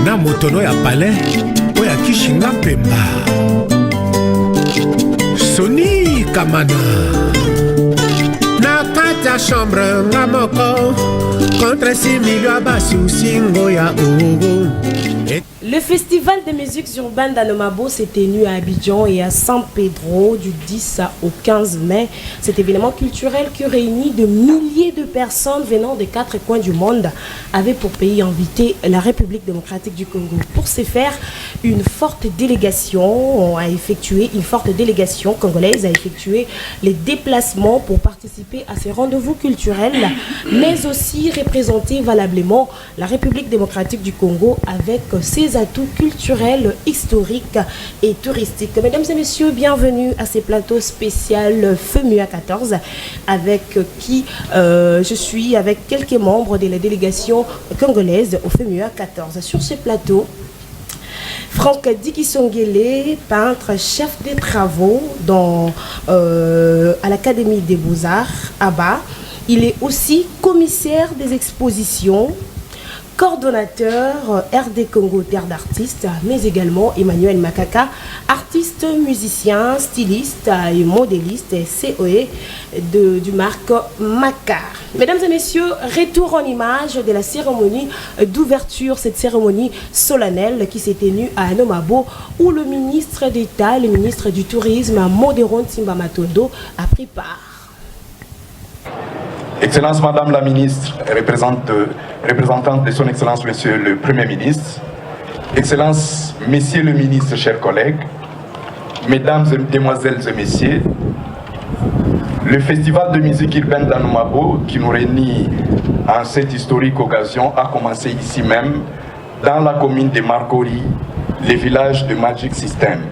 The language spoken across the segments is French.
na motono ya palais oyo akishinga pemba Soni Kamana na kati ya chambre nga moko contre 6 millions abasi usingo ya ogo. Le festival de musique urbaine d'Anomabo s'est tenu à Abidjan et à San Pedro du 10 au 15 mai. Cet événement culturel qui réunit de milliers de personnes venant des 4 coins du monde avait pour pays invité la République démocratique du Congo. Pour ce faire, une forte délégation congolaise a effectué les déplacements pour participer à ces rendez-vous culturels, mais aussi représenter valablement la République démocratique du Congo avec ses atouts culturels, historiques et touristiques. Mesdames et messieurs, bienvenue à ces plateaux spéciaux FEMUA 14 avec qui je suis avec quelques membres de la délégation congolaise au FEMUA 14. Sur ce plateau, Franck Dikisongele, peintre, chef des travaux à l'Académie des Beaux-Arts, ABA. Il est aussi commissaire des expositions, coordonnateur RD Congo Terre d'artistes, mais également Emmanuel Makaka, artiste, musicien, styliste et modéliste COE du marque Macar. Mesdames et messieurs, retour en image de la cérémonie d'ouverture, cette cérémonie solennelle qui s'est tenue à Anomabo, où le ministre d'État, le ministre du Tourisme, Modéron Timba Matondo, a pris part. Excellence Madame la Ministre, représentante de son Excellence Monsieur le Premier Ministre, Excellence Messieurs le Ministre, chers collègues, Mesdames, Demoiselles et Messieurs, le Festival de musique urbaine d'Anomabo qui nous réunit en cette historique occasion a commencé ici même, dans la commune de Marcory, le village de Magic System,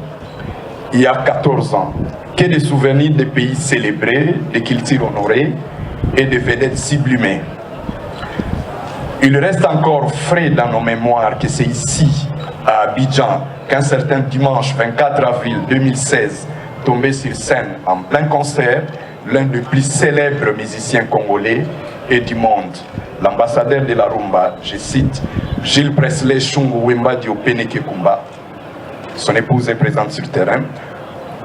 il y a 14 ans. Que des souvenirs des pays célébrés, des cultures honorées, et de vedettes sublimées. Il reste encore frais dans nos mémoires que c'est ici, à Abidjan, qu'un certain dimanche 24 avril 2016, tombé sur scène en plein concert, l'un des plus célèbres musiciens congolais et du monde, l'ambassadeur de la rumba, je cite, Gilles Presley Shungu Wemba Diopene Kekumba, son épouse est présente sur le terrain,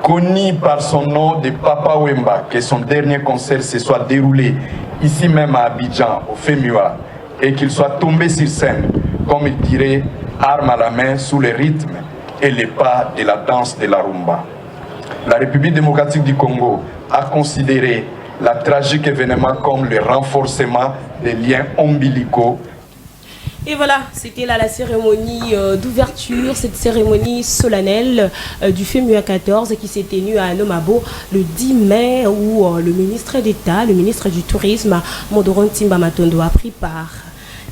connu par son nom de Papa Wemba, que son dernier concert se soit déroulé ici même à Abidjan, au FEMUA, et qu'il soit tombé sur scène, comme il dirait, arme à la main, sous le rythme et les pas de la danse de la rumba. La République démocratique du Congo a considéré la tragique événement comme le renforcement des liens ombilicaux. Et voilà, c'était là la cérémonie d'ouverture, cette cérémonie solennelle du FEMUA 14 qui s'est tenue à Anomabo le 10 mai où le ministre d'État, le ministre du Tourisme, Modéron Timba Matondo, a pris part.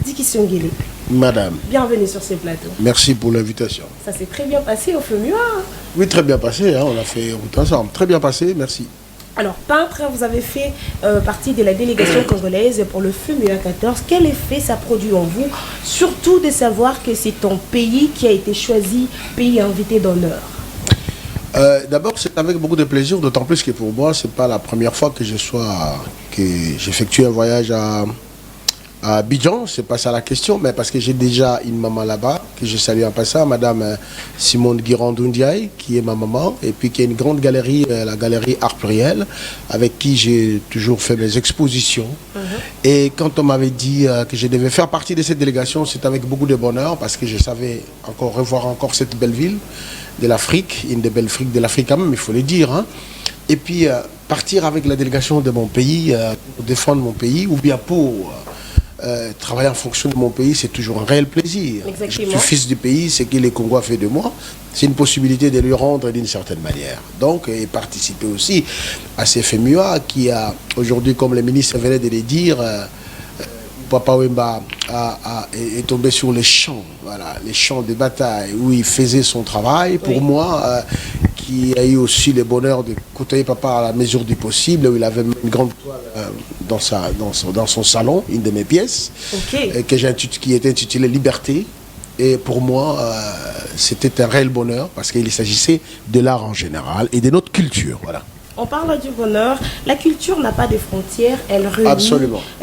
Dikisongele. Madame. Bienvenue sur ce plateau. Merci pour l'invitation. Ça s'est très bien passé au FEMUA. Oui, très bien passé, hein, on a fait route ensemble. Très bien passé, merci. Alors, peintre, vous avez fait partie de la délégation congolaise pour le FEMUA 14. Quel effet ça produit en vous? Surtout de savoir que c'est ton pays qui a été choisi pays invité d'honneur. D'abord, c'est avec beaucoup de plaisir, d'autant plus que pour moi, ce n'est pas la première fois que j'effectue un voyage à Abidjan. C'est pas ça la question, mais parce que j'ai déjà une maman là-bas, que je salue en passant, Madame Simone Guirandou-Ndiaye, qui est ma maman, et puis qui a une grande galerie, la galerie Art Pluriel, avec qui j'ai toujours fait mes expositions. Et quand on m'avait dit que je devais faire partie de cette délégation, c'est avec beaucoup de bonheur, parce que je savais revoir encore cette belle ville de l'Afrique, une des belles friques de l'Afrique quand même, il faut le dire. Hein. Et puis partir avec la délégation de mon pays, pour défendre mon pays, ou bien pour... travailler en fonction de mon pays, c'est toujours un réel plaisir. Exactement. Je suis fils du pays, ce que les Congo a fait de moi, c'est une possibilité de lui rendre d'une certaine manière. Donc, et participer aussi à ces FEMUA qui a, aujourd'hui, comme le ministre venait de le dire, Papa Wemba est tombé sur les champs, voilà, les champs de bataille où il faisait son travail. Pour Oui. moi, qui a eu aussi le bonheur de côtoyer Papa à la mesure du possible, où il avait une grande toile dans son salon, une de mes pièces, Ok. qui était intitulée Liberté. Et pour moi, c'était un réel bonheur parce qu'il s'agissait de l'art en général et de notre culture. Voilà. On parle du bonheur. La culture n'a pas de frontières. Elle réunit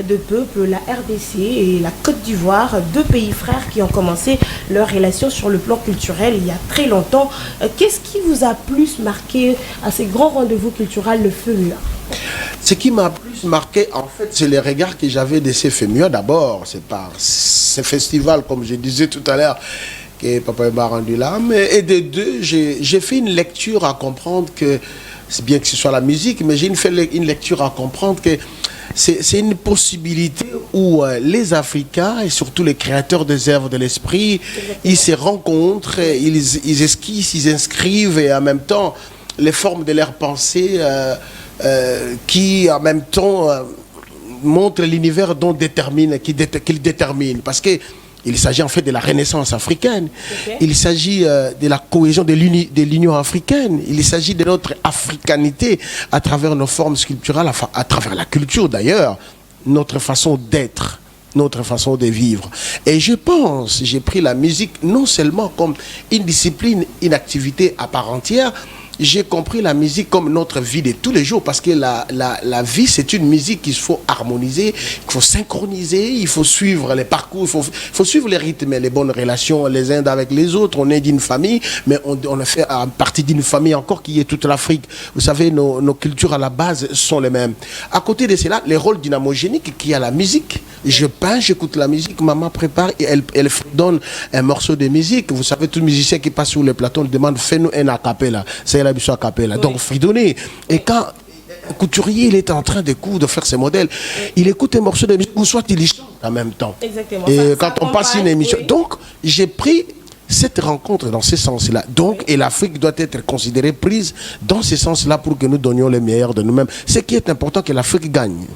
deux peuples, la RDC et la Côte d'Ivoire, deux pays frères qui ont commencé leur relation sur le plan culturel il y a très longtemps. Qu'est-ce qui vous a plus marqué à ces grands rendez-vous culturels, le FEMUA? Ce qui m'a plus marqué, en fait, c'est les regards que j'avais de ces FEMUA. D'abord, c'est par ces festivals, comme je disais tout à l'heure, que Papa m'a rendu là. Et de deux, j'ai fait une lecture à comprendre que, c'est bien que ce soit la musique, mais j'ai fait une lecture à comprendre que c'est une possibilité où les Africains et surtout les créateurs des œuvres de l'esprit, ils se rencontrent, ils esquissent, ils inscrivent et en même temps les formes de leur pensée qui en même temps montrent l'univers qu'ils déterminent. Parce que il s'agit en fait de la renaissance africaine. Il s'agit de la cohésion de l'Union africaine. Il s'agit de notre africanité à travers nos formes sculpturales, à travers la culture d'ailleurs, notre façon d'être, notre façon de vivre. Et je pense, j'ai pris la musique non seulement comme une discipline, une activité à part entière, j'ai compris la musique comme notre vie de tous les jours, parce que la vie, c'est une musique qu'il faut harmoniser, qu'il faut synchroniser, il faut suivre les parcours, il faut suivre les rythmes et les bonnes relations les uns avec les autres. On est d'une famille, mais on fait partie d'une famille encore qui est toute l'Afrique. Vous savez, nos cultures à la base sont les mêmes. À côté de cela, les rôles dynamogéniques qu'il y a la musique. Je peins, j'écoute la musique, maman prépare et elle donne un morceau de musique. Vous savez, tout musicien qui passe sur le plateau lui demande, fais-nous un acapella. C'est la biso acapella. Oui. Donc, fredonner. Et quand un couturier, il est en train de faire ses modèles, il écoute un morceau de musique, ou soit il y chante en même temps. Exactement. Et quand on passe une émission. Oui. Donc, j'ai pris cette rencontre dans ce sens-là. Donc, et l'Afrique doit être considérée prise dans ce sens-là pour que nous donnions le meilleur de nous-mêmes. Ce qui est important, que l'Afrique gagne.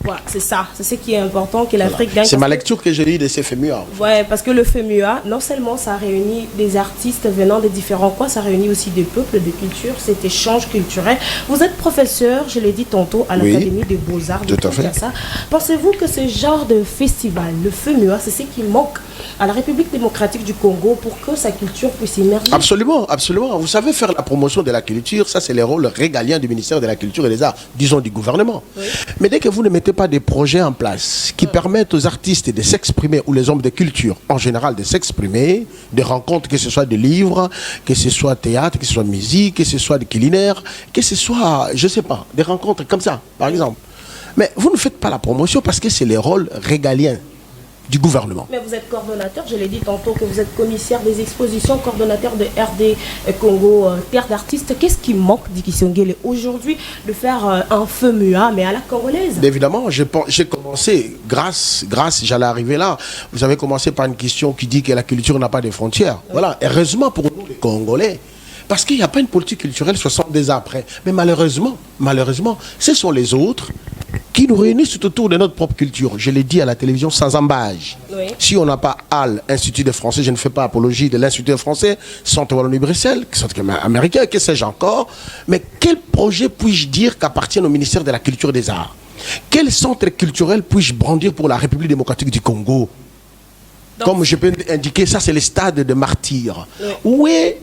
Ouais, c'est ça, c'est ce qui est important, que l'Afrique gagne. C'est ma lecture que j'ai eue de ces FEMUA. Ouais, parce que le FEMUA, non seulement ça réunit des artistes venant de différents coins, ça réunit aussi des peuples, des cultures, cet échange culturel. Vous êtes professeur, je l'ai dit tantôt, à l'Académie des Beaux-Arts de Kinshasa. Pensez-vous que ce genre de festival, le FEMUA, c'est ce qui manque à la République démocratique du Congo pour que sa culture puisse émerger? Absolument, absolument. Vous savez, faire la promotion de la culture, ça c'est le rôle régalien du ministère de la Culture et des Arts, disons du gouvernement. Oui. Mais dès que vous ne mettez pas des projets en place qui permettent aux artistes de s'exprimer, ou les hommes de culture en général de s'exprimer, des rencontres, que ce soit des livres, que ce soit théâtre, que ce soit musique, que ce soit des culinaires, que ce soit, je ne sais pas, des rencontres comme ça, par exemple. Mais vous ne faites pas la promotion parce que c'est le rôle régalien du gouvernement. Mais vous êtes coordonnateur, je l'ai dit tantôt que vous êtes commissaire des expositions, coordonnateur de RD Congo, terre d'artistes. Qu'est-ce qui manque d'Ikisongele aujourd'hui de faire un FEMUA, mais à la congolaise? Évidemment, j'ai commencé, grâce, j'allais arriver là, vous avez commencé par une question qui dit que la culture n'a pas de frontières. Oui. Voilà, heureusement pour nous les Congolais, parce qu'il n'y a pas une politique culturelle 70 ans après. Mais malheureusement, ce sont les autres qui nous réunissent tout autour de notre propre culture. Je l'ai dit à la télévision, sans embâche. Oui. Si on n'a pas HAL, Institut de français, je ne fais pas apologie de l'Institut de français, Centre Wallonie-Bruxelles, Centre américain, que sais-je encore. Mais quel projet puis-je dire qu'appartient au ministère de la Culture et des Arts? Quel centre culturel puis-je brandir pour la République démocratique du Congo? Donc, comme je peux indiquer, ça c'est le stade de martyrs. Oui. Où est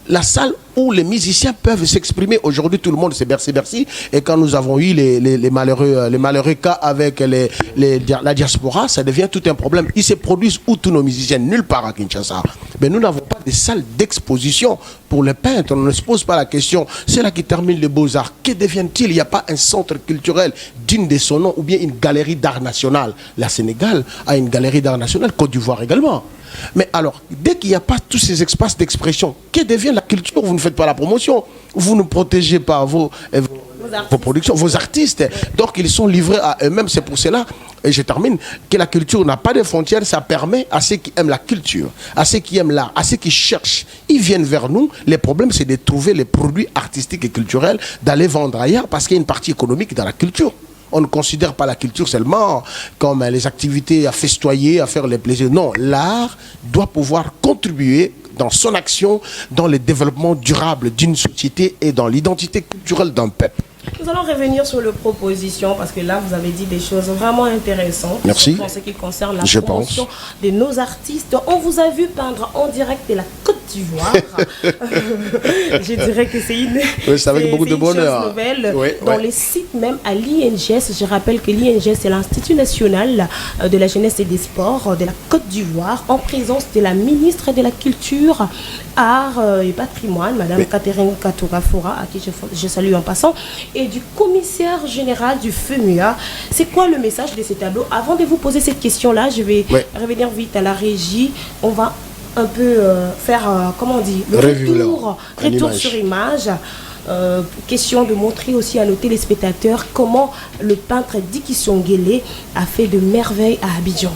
la salle où les musiciens peuvent s'exprimer? Aujourd'hui, tout le monde c'est Bercy. Et quand nous avons eu les malheureux cas avec la diaspora, ça devient tout un problème. Ils se produisent où tous nos musiciens? Nulle part à Kinshasa. Mais nous n'avons pas de salle d'exposition pour les peintres. On ne se pose pas la question. C'est là qui termine les beaux-arts. Que deviennent-ils? Il n'y a pas un centre culturel digne de son nom ou bien une galerie d'art national. La Sénégal a une galerie d'art national, Côte d'Ivoire également. Mais alors, dès qu'il n'y a pas tous ces espaces d'expression, que devient la culture? Vous ne faites pas la promotion, vous ne protégez pas vos productions, vos artistes. Donc ils sont livrés à eux-mêmes. C'est pour cela, et je termine, que la culture n'a pas de frontières. Ça permet à ceux qui aiment la culture, à ceux qui aiment l'art, à ceux qui cherchent, ils viennent vers nous. Le problème, c'est de trouver les produits artistiques et culturels, d'aller vendre ailleurs, parce qu'il y a une partie économique dans la culture. On ne considère pas la culture seulement comme les activités à festoyer, à faire les plaisirs. Non, l'art doit pouvoir contribuer dans son action, dans le développement durable d'une société et dans l'identité culturelle d'un peuple. Nous allons revenir sur les propositions parce que là, vous avez dit des choses vraiment intéressantes. Merci. En ce qui concerne la promotion de nos artistes. On vous a vu peindre en direct de la Côte d'Ivoire. Je dirais que c'est une, avec beaucoup de bonheur. Nouvelle. Dans les sites même à l'INGS, je rappelle que l'INGS c'est l'Institut national de la jeunesse et des sports de la Côte d'Ivoire, en présence de la ministre de la Culture, Arts et Patrimoine, Madame Catherine Katoura-Foura, à qui je salue en passant, et du commissaire général du FEMUA. C'est quoi le message de ces tableaux? Avant de vous poser cette question-là, je vais revenir vite à la régie. On va un peu faire, comment on dit, le retour sur image. Question de montrer aussi à nos téléspectateurs comment le peintre Dicky Songele a fait de merveilles à Abidjan.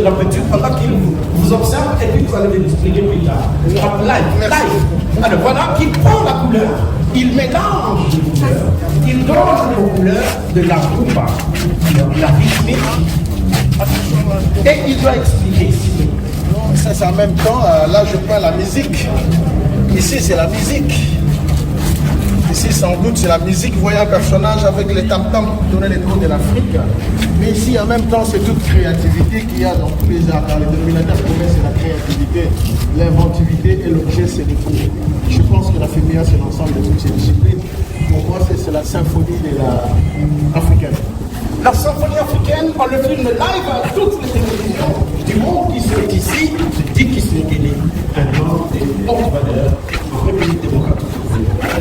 La peinture pendant qu'il vous observe et puis vous allez l'expliquer plus tard. Live. Alors voilà qu'il prend la couleur, il mélange les couleurs, il donne aux couleurs de la rumba, la rythmique, et il doit expliquer. Ça c'est en même temps, là je peins la musique. Ici c'est la musique. Ici sans doute c'est la musique, vous voyez un personnage avec les tam-tams pour donner les noms de l'Afrique. Mais ici en même temps c'est toute créativité qu'il y a dans tous les arts. Dans les dénominateurs communs c'est la créativité, l'inventivité et l'objet c'est le tout. Je pense que la FEMIA c'est l'ensemble de toutes ces disciplines. Pour moi c'est la symphonie de la africaine. La symphonie africaine, on le filme live à toutes les télévisions du monde qui sont ici, dit qu'ils sont guéris, un homme de haute valeur en République démocratique.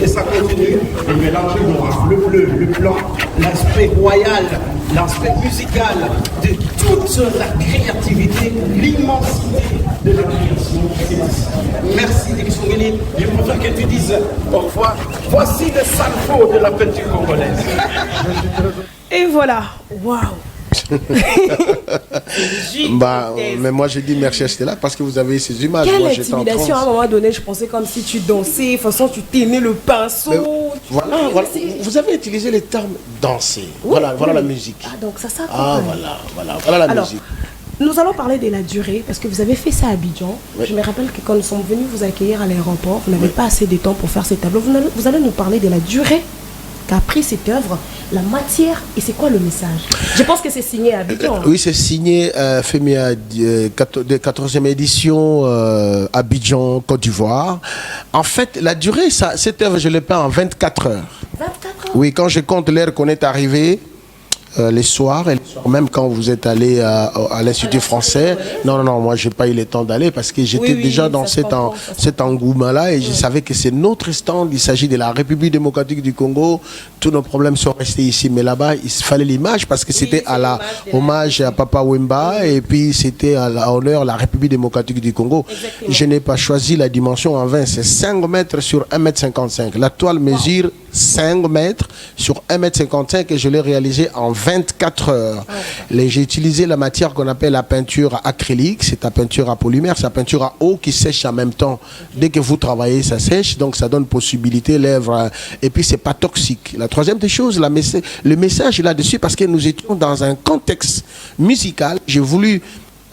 Et ça continue de mélanger le noir, le bleu, le blanc, l'aspect royal, l'aspect musical, de toute la créativité, l'immensité de la création. Merci Dicky Songele. Je préfère que tu dises au revoir. Voici le salvo de la peinture congolaise. Et voilà, waouh. Mais moi j'ai dit merci à Stella parce que vous avez ces images. Quelle moi, intimidation, à un moment donné je pensais comme si tu dansais, de toute façon tu tenais le pinceau. Voilà. Vous avez utilisé les termes danser. Oui, voilà la musique. Ah donc ça s'accompagne. Voilà la musique. Nous allons parler de la durée parce que vous avez fait ça à Abidjan. Oui. Je me rappelle que quand nous sommes venus vous accueillir à l'aéroport, vous n'avez pas assez de temps pour faire ces tableaux. Vous allez nous parler de la durée qu'a pris cette œuvre, la matière et c'est quoi le message? Je pense que c'est signé à Abidjan. Oui, c'est signé FEMIA de 14e édition Abidjan, Côte d'Ivoire. En fait, la durée, cette œuvre, je l'ai peint en 24 heures. 24 heures? Oui, quand je compte l'heure qu'on est arrivé, les soirs, et les soirs même quand vous êtes allé à l'Institut français. Non, moi, je n'ai pas eu le temps d'aller parce que j'étais déjà dans cet engouement-là et je savais que c'est notre stand. Il s'agit de la République démocratique du Congo. Tous nos problèmes sont restés ici. Mais là-bas, il fallait l'image parce que c'était hommage à Papa Wemba et puis c'était à l'honneur la République démocratique du Congo. Exactement. Je n'ai pas choisi la dimension en 20. C'est 5 mètres sur 1,55 m. La toile mesure 5 mètres sur 1,55 m et je l'ai réalisé en 24 heures. J'ai utilisé la matière qu'on appelle la peinture acrylique, c'est la peinture à polymère, c'est la peinture à eau qui sèche en même temps. Dès que vous travaillez, ça sèche, donc ça donne possibilité l'œuvre. Et puis c'est pas toxique. La troisième des choses, le message est là-dessus parce que nous étions dans un contexte musical. J'ai voulu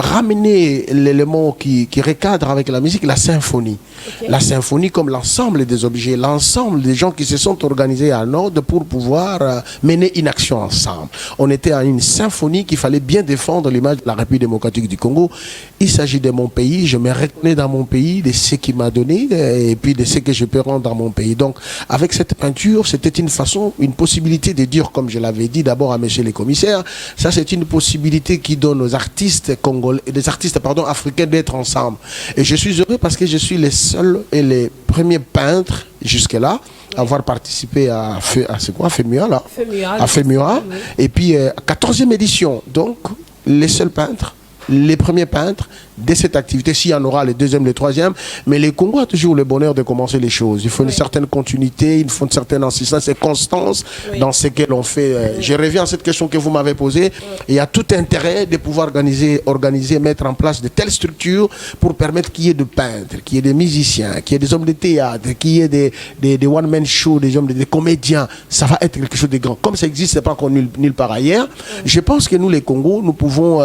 ramené l'élément qui recadre avec la musique, la symphonie. Okay. La symphonie comme l'ensemble des objets, l'ensemble des gens qui se sont organisés en ordre pour pouvoir mener une action ensemble. On était à une symphonie qu'il fallait bien défendre l'image de la République démocratique du Congo. Il s'agit de mon pays, je me reconnais dans mon pays, de ce qu'il m'a donné et puis de ce que je peux rendre dans mon pays. Donc avec cette peinture, c'était une façon, une possibilité de dire, comme je l'avais dit d'abord à monsieur les commissaires, ça c'est une possibilité qui donne aux artistes congolais, des artistes africains d'être ensemble. Et je suis heureux parce que je suis les seuls et les premiers peintres jusque-là à avoir participé à FEMUA là, à FEMUA, et puis 14e édition, donc les seuls peintres, les premiers peintres de cette activité. S'il y en aura les deuxièmes, les troisièmes, mais les Congo a toujours le bonheur de commencer les choses. Il faut une certaine continuité, il faut une certaine insistance et constance dans ce que l'on fait. Je reviens à cette question que vous m'avez posée. Il y a tout intérêt de pouvoir organiser, mettre en place de telles structures pour permettre qu'il y ait des peintres, qu'il y ait des musiciens, qu'il y ait des hommes de théâtre, qu'il y ait des one-man shows, des comédiens. Ça va être quelque chose de grand. Comme ça existe, c'est pas encore nulle part ailleurs. Je pense que nous, les Congos, nous pouvons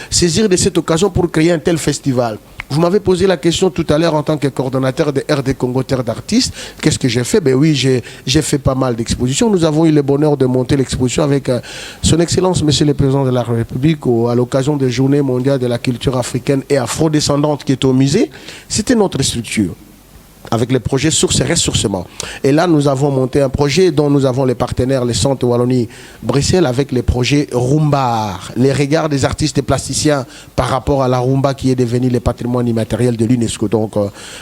saisir de cette occasion pour créer un tel festival. Vous m'avez posé la question tout à l'heure en tant que coordonnateur de RD Congo Terre d'artistes. Qu'est-ce que j'ai fait? Ben oui, j'ai fait pas mal d'expositions. Nous avons eu le bonheur de monter l'exposition avec son Excellence, Monsieur le Président de la République, à l'occasion des Journées mondiales de la culture africaine et afro-descendante qui est au musée. C'était notre structure, avec les projets Sources et Ressourcement. Et là, nous avons monté un projet dont nous avons les partenaires, les centres Wallonie-Bruxelles, avec les projets Rumba, les regards des artistes et plasticiens par rapport à la Rumba qui est devenue le patrimoine immatériel de l'UNESCO. Donc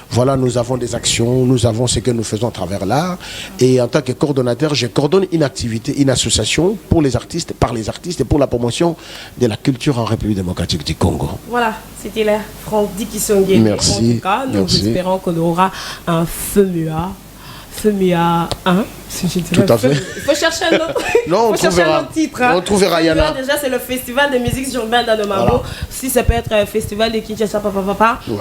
voilà, nous avons des actions, nous avons ce que nous faisons à travers l'art. Et en tant que coordonnateur, je coordonne une activité, une association pour les artistes, par les artistes et pour la promotion de la culture en République démocratique du Congo. Voilà, c'était là Franck Dikisongue. Merci. En tout cas, nous espérons qu'on aura un FEMUA 1. Tout à fait. Il faut chercher un autre, non, on trouvera, titre. On trouvera Yana. Déjà, c'est le festival de musique urbaine d'Anomamo. Voilà. Si ça peut être un festival de Kinshasa,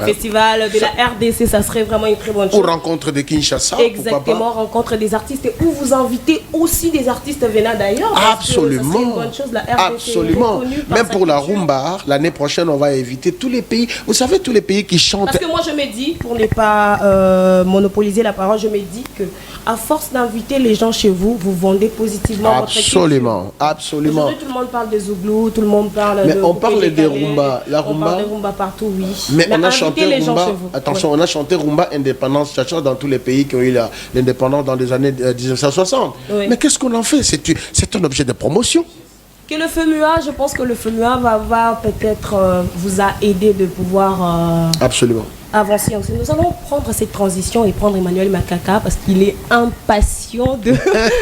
festival de la RDC, ça serait vraiment une très bonne chose. Ou rencontre de Kinshasa. Exactement, rencontre des artistes où vous invitez aussi des artistes venant d'ailleurs. Absolument. C'est une bonne chose, la RDC. Absolument. Même pour la rumba, l'année prochaine, on va éviter tous les pays. Vous savez, tous les pays qui chantent. Parce que moi, je me dis, pour ne pas monopoliser la parole, je me dis que à force d'inviter les gens chez vous, vous vendez positivement votre culture. Absolument. Aujourd'hui, tout le monde parle des Zouglous, tout le monde parle mais on parle des rumba. La rumba. On parle des rumba partout, oui. Mais on a chanté les rumba. Gens chez vous. Attention, on a chanté rumba indépendance chacha dans tous les pays qui ont eu l'indépendance dans les années 1960. Oui. Mais qu'est-ce qu'on en fait? C'est un objet de promotion. Que le FEMUA, je pense que le FEMUA va peut-être vous a aidé de pouvoir absolument avancer. Nous allons prendre cette transition et prendre Emmanuel Makaka parce qu'il est impatient de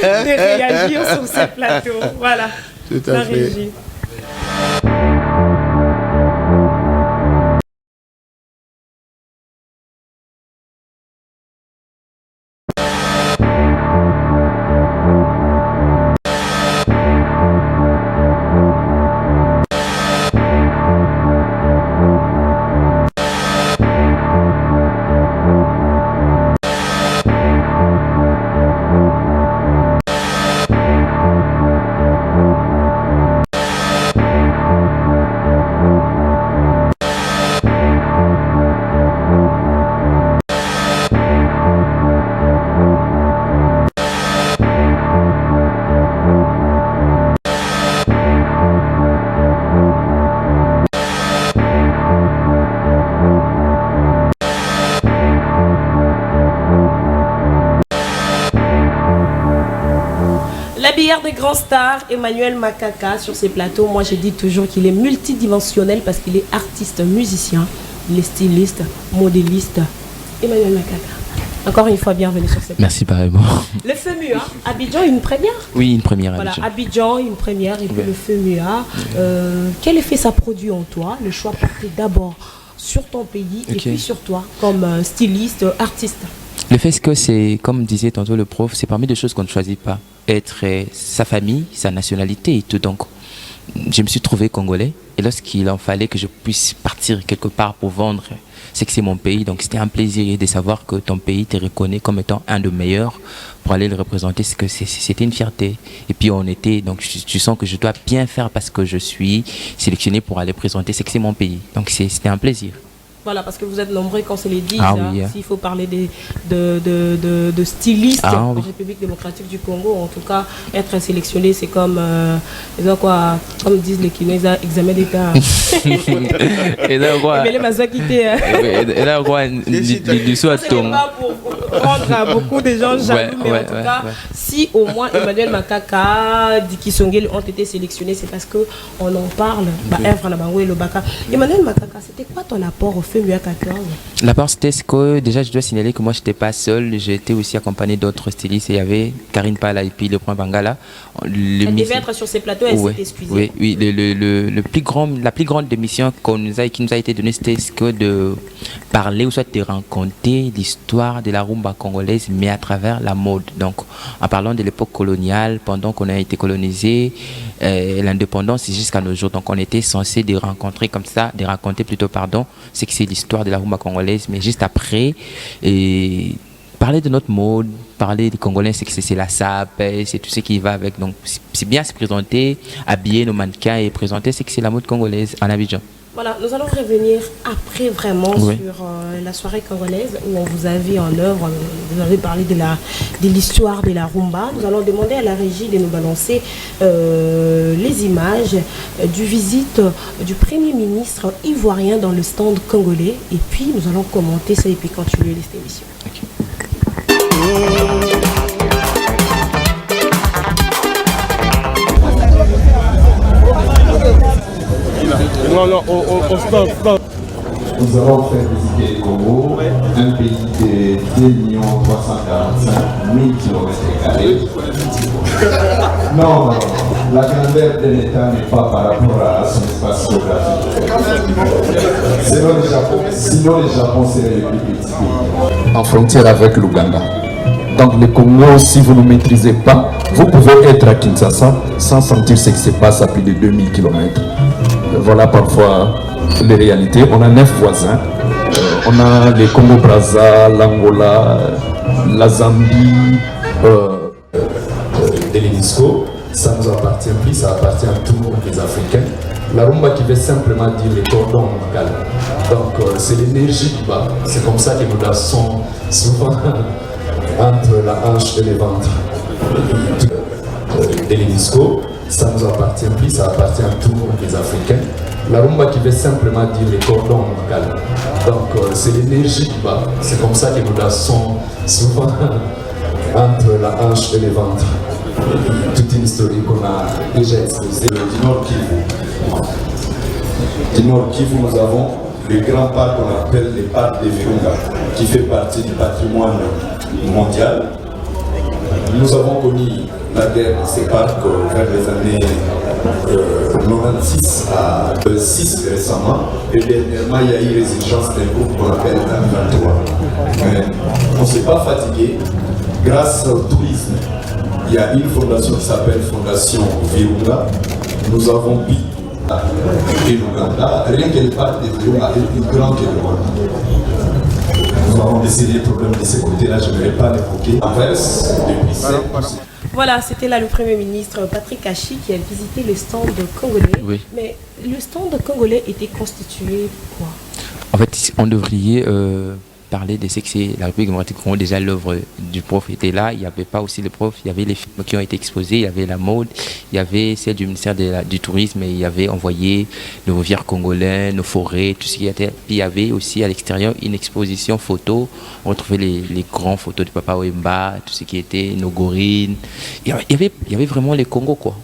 réagir sur ce plateau. Voilà. Tout à fait. Régie. Des grands stars, Emmanuel Makaka sur ses plateaux. Moi, je dis toujours qu'il est multidimensionnel parce qu'il est artiste, musicien, il est styliste, modéliste. Emmanuel Makaka. Encore une fois, bienvenue sur cette plateau. Merci pareillement. Le FEMUA, Abidjan, une première? Oui, une première. Voilà, Abidjan, une première, et puis le FEMUA. Quel effet ça produit en toi? Le choix porté d'abord sur ton pays et puis sur toi, comme styliste, artiste. Le fait que c'est, comme disait tantôt le prof, c'est parmi des choses qu'on ne choisit pas. Être sa famille, sa nationalité et tout. Donc, je me suis trouvé congolais. Et lorsqu'il en fallait que je puisse partir quelque part pour vendre c'est que c'est mon pays. Donc c'était un plaisir de savoir que ton pays te reconnaît comme étant un des meilleurs pour aller le représenter. C'était une fierté. Et puis on était, donc tu sens que je dois bien faire parce que je suis sélectionné pour aller présenter, c'est que c'est mon pays. Donc c'était un plaisir. Voilà, parce que vous êtes nombreux quand c'est les 10. Ah, hein. oui, hein. S'il faut parler de stylistes en oui. République démocratique du Congo, en tout cas, être sélectionné, c'est comme, comme disent les Kinois, examen d'État. Et là, quoi? Mais les mazas quittés. Et là, quoi? Du soir, Ce n'est pas pour rendre à beaucoup de gens jaloux, mais en tout cas, si au moins Emmanuel Makaka, Diki Songel ont été sélectionnés, c'est parce qu'on en parle. Emmanuel Makaka, c'était quoi ton apport au FEMUA 14? L'apport, c'était ce que, déjà, je dois signaler que moi, je n'étais pas seul. J'ai été aussi accompagné d'autres stylistes. Il y avait Karine Pala et puis le point Bangala. Elle devait être sur ces plateaux, elle s'est excusée. Oui, la plus grande démission qui nous a été donnée, c'était ce que de parler ou soit de raconter l'histoire de la rumba congolaise, mais à travers la mode. Donc, en parlant de l'époque coloniale, pendant qu'on a été colonisé, l'indépendance jusqu'à nos jours. Donc, on était censé de raconter ce que c'est l'histoire de la rumba congolaise, mais juste après, et parler de notre mode, parler des Congolais, c'est que c'est la sape, c'est tout ce qui va avec. Donc, c'est bien se présenter, habiller nos mannequins et présenter ce que c'est la mode congolaise en Abidjan. Voilà, nous allons revenir après vraiment sur la soirée congolaise où on vous a vu en œuvre, vous avez parlé de l'histoire de la rumba. Nous allons demander à la régie de nous balancer les images du visite du Premier ministre ivoirien dans le stand congolais et puis nous allons commenter ça et puis continuer cette émission. Okay. Non, stop. Nous allons faire visiter le Congo, un pays de 2 345 000 km². Non, la grandeur de l'État n'est pas par rapport à son espace géographique. Sinon le Japon serait le plus petit pays. En frontière avec l'Ouganda. Donc le Congo, si vous ne maîtrisez pas, vous pouvez être à Kinshasa sans sentir ce qui se passe à plus de 2000 km. Voilà parfois les réalités. On a 9 voisins. On a les Congo-Brazza, l'Angola, la Zambie, de l'UNESCO. Ça ne nous appartient plus, ça appartient à tous les Africains. La rumba qui veut simplement dire les cordons ombilical. Donc c'est l'énergie du bas. C'est comme ça que nous dansons souvent entre la hanche et le ventre. De l'UNESCO, ça ne nous appartient plus, ça appartient à tous les Africains. La rumba qui veut simplement dire les cordons ombilical. Donc c'est l'énergie du bas. C'est comme ça que nous dansons souvent entre la hanche et le ventre. Toute une histoire qu'on a déjà exposée. Du Nord Kivu. Du Nord Kivu, nous avons le grand parc qu'on appelle le parc de Virunga, qui fait partie du patrimoine mondial. Nous avons connu la guerre de ces parcs vers les années 96 à 6 récemment. Et dernièrement, il y a eu résurgence d'un groupe qu'on appelle M23. Mais on ne s'est pas fatigué. Grâce au tourisme, il y a une fondation qui s'appelle Fondation Virunga. Nous avons vu l'Ouganda. Rien que le parc de Virunga est plus grand que le Rwanda. Nous avons décidé des problèmes de ce côté-là, je ne vais pas l'évoquer. Voilà, c'était là le Premier ministre Patrick Kachi qui a visité le stand congolais. Oui. Mais le stand congolais était constitué quoi? En fait, on devrait parler de ce que c'est la République démocratique du Congo. Déjà, l'œuvre du prof était là. Il n'y avait pas aussi le prof. Il y avait les films qui ont été exposés. Il y avait la mode. Il y avait celle du ministère du Tourisme. Et il y avait envoyé nos rivières congolais, nos forêts, tout ce qui était. Puis il y avait aussi à l'extérieur une exposition photo. On retrouvait les grandes photos de Papa Wemba, tout ce qui était nos gorines. Il y avait vraiment les Congos, quoi.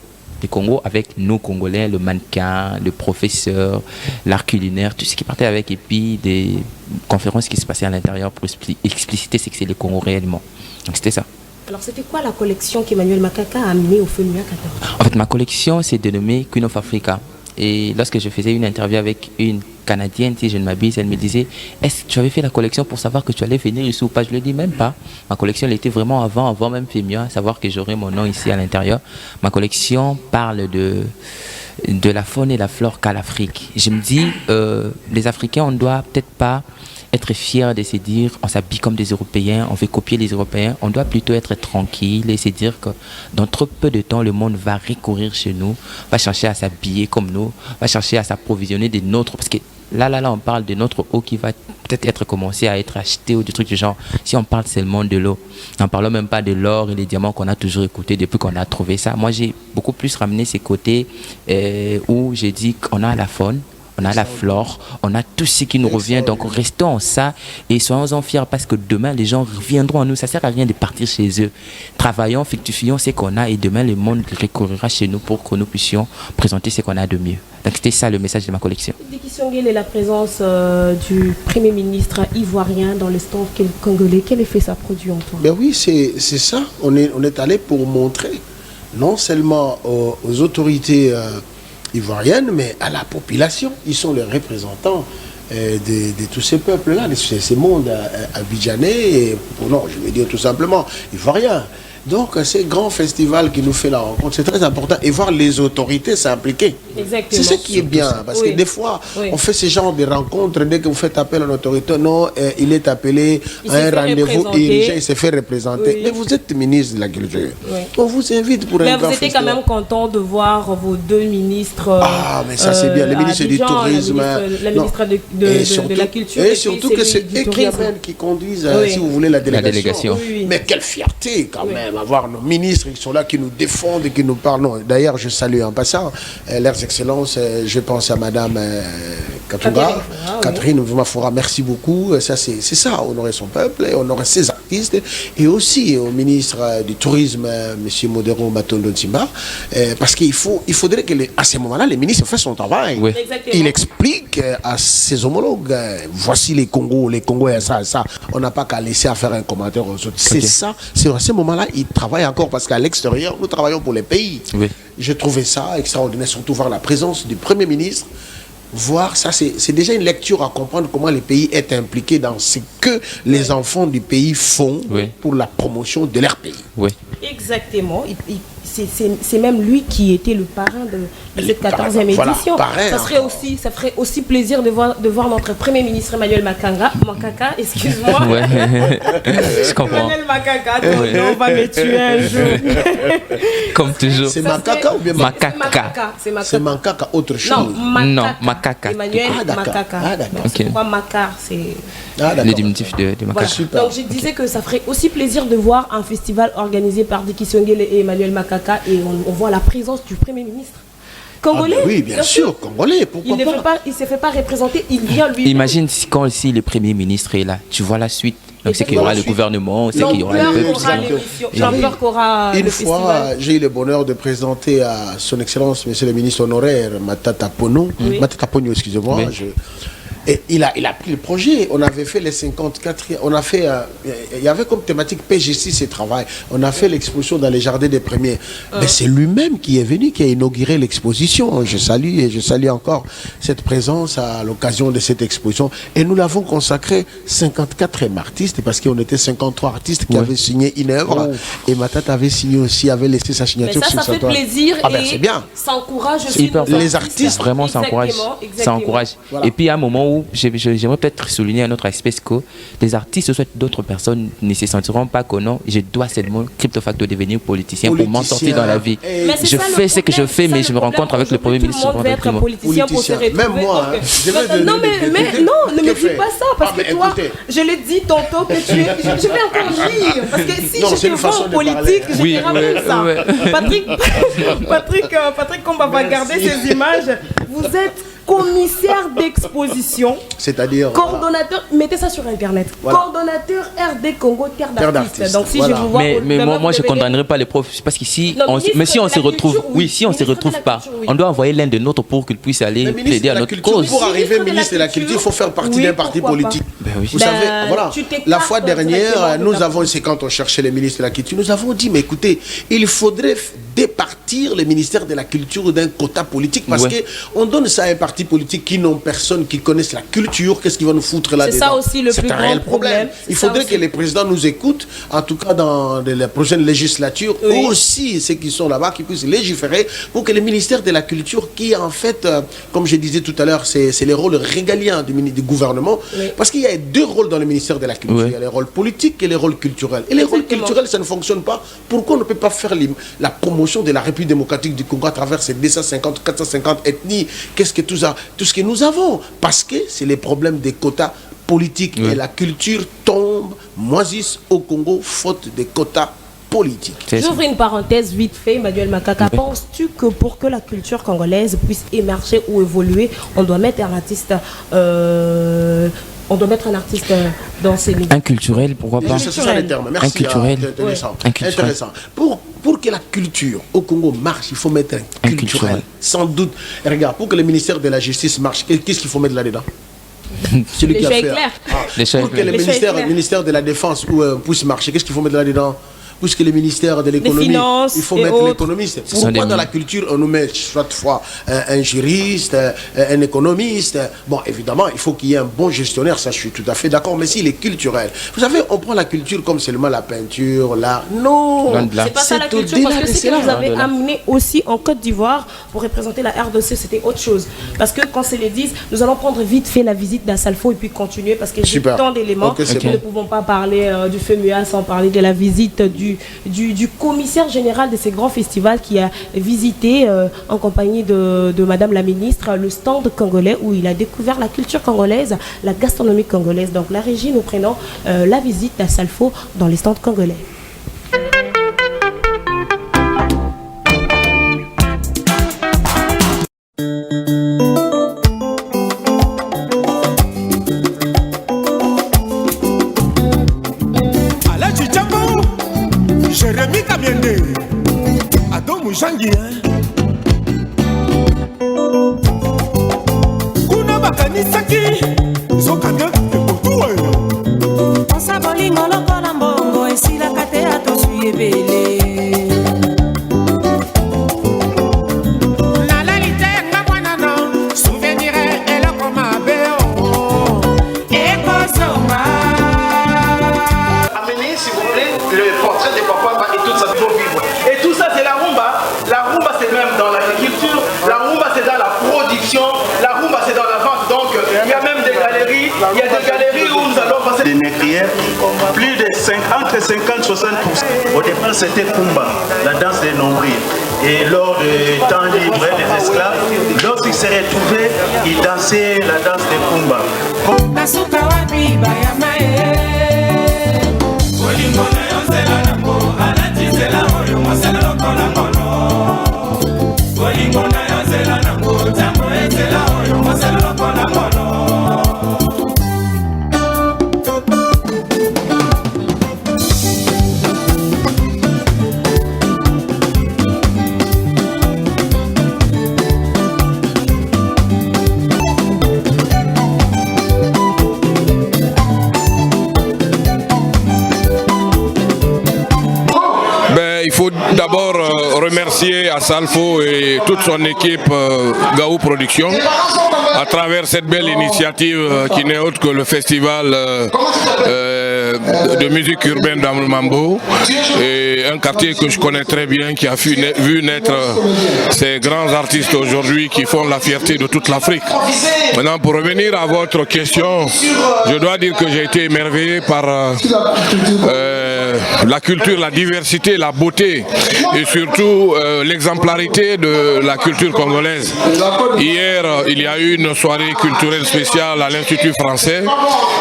Les Congos avec nos Congolais, le mannequin, le professeur, l'art culinaire, tout ce qui partait avec, et puis des conférences qui se passaient à l'intérieur pour expliciter ce que c'est le Congo réellement. Donc c'était ça. Alors c'était quoi la collection qu'Emmanuel Makaka a amenée au FEMUA 14? En fait, ma collection s'est dénommée Queen of Africa. Et lorsque je faisais une interview avec une Canadienne, si je ne m'abuse, elle me disait « Est-ce que tu avais fait la collection pour savoir que tu allais venir ici ou pas ?» Je lui ai dit même pas. Ma collection elle était vraiment avant même FEMUA, savoir que j'aurais mon nom ici à l'intérieur. Ma collection parle de de la faune et la flore qu'à l'Afrique. Je me dis, les Africains, on ne doit peut-être pas être fiers de se dire on s'habille comme des Européens, on veut copier les Européens. On doit plutôt être tranquille et se dire que dans trop peu de temps, le monde va recourir chez nous, va chercher à s'habiller comme nous, va chercher à s'approvisionner des nôtres. Parce que là, on parle de notre eau qui va peut-être être commencé à être acheté ou des trucs du genre. Si on parle seulement de l'eau, n'en parlons même pas de l'or et les diamants qu'on a toujours écoutés depuis qu'on a trouvé ça. Moi, j'ai beaucoup plus ramené ces côtés où j'ai dit qu'on a la faune, on a la flore, on a tout ce qui nous revient. Donc restons en ça et soyons-en fiers parce que demain les gens reviendront à nous. Ça ne sert à rien de partir chez eux. Travaillons, fructifions ce qu'on a et demain le monde recourira chez nous pour que nous puissions présenter ce qu'on a de mieux. Donc c'était ça le message de ma collection. Diki Songuel et la présence du Premier ministre ivoirien dans le stand congolais, quel effet ça produit en toi? Ben oui, c'est ça. On est allé pour montrer non seulement aux autorités ivoiriennes, mais à la population. Ils sont les représentants de tous ces peuples-là, de ces mondes abidjanais, non, je vais dire tout simplement ivoiriens. Donc, ces grands festivals qui nous fait la rencontre, c'est très important. Et voir les autorités s'impliquer. C'est ce qui est bien. Parce que des fois, on fait ce genre de rencontres. Dès que vous faites appel à une autorité, non, il est appelé à un rendez-vous et il s'est fait représenter. Mais vous êtes ministre de la Culture. On vous invite pour un grand festival. Vous étiez quand même content de voir vos deux ministres. Ah, mais ça c'est bien. Le ministre du Tourisme. La ministre de la Culture. Et surtout que c'est eux qui conduisent, si vous voulez, la délégation. Mais quelle fierté quand même. Avoir nos ministres qui sont là, qui nous défendent et qui nous parlent. Non, d'ailleurs, je salue en passant leurs excellences. Je pense à Madame Katunga, Catherine Mafora. Merci beaucoup. Ça, c'est ça, honorer son peuple, honorer ses artistes, et aussi au ministre du Tourisme, M. Modero Matondo Ntimba, parce qu'il faudrait que à ce moment-là, les ministres fassent son travail. Oui. Il explique à ses homologues, voici les Congos, ça. On n'a pas qu'à laisser à faire un commentaire aux autres. C'est ça. C'est à ce moment-là, ils travaillent encore parce qu'à l'extérieur, nous travaillons pour les pays. Oui. J'ai trouvé ça extraordinaire, surtout voir la présence du Premier ministre. Voir ça, c'est déjà une lecture à comprendre comment les pays est impliqué dans ce que les enfants du pays font pour la promotion de leur pays. Oui. Exactement. C'est même lui qui était le parrain de cette 14e édition. Ça ferait aussi plaisir de voir notre Premier ministre Emmanuel Makaka, excuse-moi. Je comprends. Emmanuel Makaka, on va me tuer un jour. Comme toujours. C'est Makaka ou bien Makaka? C'est Makaka, autre chose. Non, Makaka. Emmanuel Makaka. Okay. Pourquoi Makar, c'est le diminutif de Makaka. Voilà. Donc je disais que ça ferait aussi plaisir de voir un festival organisé par Diki Songuel et Emmanuel Makaka et on voit la présence du Premier ministre congolais. Oui, bien sûr, congolais. Pourquoi il ne se fait pas représenter, il vient lui. Imagine quand le Premier ministre est là, tu vois la suite. Donc c'est qu'il y aura le gouvernement, c'est qu'il y aura le peuple. Une fois, j'ai eu le bonheur de présenter à son Excellence, Monsieur le ministre honoraire, Matata Pono, excusez-moi. Oui. Et il a pris le projet. On avait fait les 54. On a fait. Il y avait comme thématique PG6 et travail. On a fait l'exposition dans les jardins des premiers. Mais c'est lui-même qui est venu, qui a inauguré l'exposition. Je salue encore cette présence à l'occasion de cette exposition. Et nous l'avons consacré 54 artistes parce qu'on était 53 artistes qui avaient signé une œuvre. Et Matata avait signé aussi, avait laissé sa signature sur ça fait plaisir c'est bien. Ça encourage aussi les artistes. Vraiment, ça encourage. Voilà. Et puis à un moment où j'aimerais peut-être souligner un autre aspect que les artistes ou soit d'autres personnes ne se sentiront pas que non, je dois seulement crypto-facto devenir politicien pour m'en sortir dans la vie. Je fais ce que je fais, mais je me rencontre avec le Premier ministre. Tout le monde veut être politicien pour se retrouver. Même moi. Non, ne me dis pas ça, parce que toi, je l'ai dit tantôt que tu es. Je vais encore rire, parce que si je te vois en politique, je te ramène ça. Patrick, on va garder ces images. Vous êtes commissaire d'exposition, c'est-à-dire coordonnateur, mettez ça sur internet, coordonnateur RD Congo Terre d'artistes. Donc si je vous vois, mais moi je ne condamnerai pas les profs parce qu'ici si on se retrouve, si on se retrouve pas, on doit envoyer l'un de nôtres pour qu'il puisse aller plaider à notre cause. Pour arriver ministre de la Culture, il faut faire partie d'un parti politique. Vous savez, voilà, la fois dernière, nous avons, c'est quand on cherchait les ministres de la Culture, nous avons dit, mais écoutez, il faudrait départir le ministère de la Culture d'un quota politique parce qu'on donne ça à un parti politique qui n'ont personne qui connaisse la culture. Qu'est-ce qui va nous foutre là-dedans? C'est ça aussi le plus grand problème. Il faudrait que les présidents nous écoutent, en tout cas dans la prochaine législature, aussi ceux qui sont là-bas, qui puissent légiférer pour que le ministère de la Culture, qui en fait, comme je disais tout à l'heure, c'est les rôles régaliens du gouvernement, parce qu'il y a deux rôles dans le ministère de la Culture. Il y a les rôles politiques et les rôles culturels. Et les rôles culturels, ça ne fonctionne pas. Pourquoi on ne peut pas faire la promotion de la République démocratique du Congo à travers ces 250, 450 ethnies? Qu'est-ce que tout ce que nous avons? Parce que c'est les problèmes des quotas politiques et la culture tombe, moisisse au Congo, faute des quotas politiques. J'ouvre une parenthèse vite fait, Emmanuel Makaka. Penses-tu que pour que la culture congolaise puisse émerger ou évoluer, on doit mettre un artiste dans ces milieux? Un culturel, pourquoi pas? C'est ça le terme. Merci. Un culturel. Intéressant. Pour que la culture au Congo marche, il faut mettre un culturel. Sans doute. Et regarde, pour que le ministère de la Justice marche, qu'est-ce qu'il faut mettre là-dedans? Celui qui a fait. Pour que le ministère de la Défense puisse marcher, qu'est-ce qu'il faut mettre là-dedans? Puisque le ministère de l'économie, il faut mettre l'économiste. Pourquoi dans la culture on nous met chaque fois un juriste, un économiste? Bon, évidemment, il faut qu'il y ait un bon gestionnaire, ça je suis tout à fait d'accord, mais s'il est culturel. Vous savez, on prend la culture comme seulement la peinture, l'art. Non, c'est pas ça la culture, parce que ce que vous avez amené aussi en Côte d'Ivoire pour représenter la RDC, c'était autre chose. Parce que quand c'est les 10, nous allons prendre vite fait la visite d'Assalfo et puis continuer, parce que j'ai tant d'éléments. Nous ne pouvons pas parler du FEMUA sans parler de la visite du commissaire général de ces grands festivals qui a visité en compagnie de Madame la ministre le stand congolais où il a découvert la culture congolaise, la gastronomie congolaise. Donc la régie nous prenant la visite d'Assalfo dans les stands congolais. Jérémy Kamiende, Adom Moujangi, Kuna Bakanisaki, Zokanga, on s'abonne lokola mbongo esila kate atosuye ebele. Il y a des galeries où nous allons passer des négrières, plus de entre 50 et 60%. Au départ, c'était Kumba, la danse des nombrils. Et lors du temps libre des esclaves, lorsqu'ils se retrouvaient, ils dansaient la danse des Kumba. Il faut d'abord remercier Assalfo et toute son équipe Gaou Production à travers cette belle initiative qui n'est autre que le festival de musique urbaine d'Amulmambo, et un quartier que je connais très bien qui a vu naître ces grands artistes aujourd'hui qui font la fierté de toute l'Afrique. Maintenant, pour revenir à votre question, je dois dire que j'ai été émerveillé par la culture, la diversité, la beauté et surtout l'exemplarité de la culture congolaise. Hier, il y a eu une soirée culturelle spéciale à l'Institut français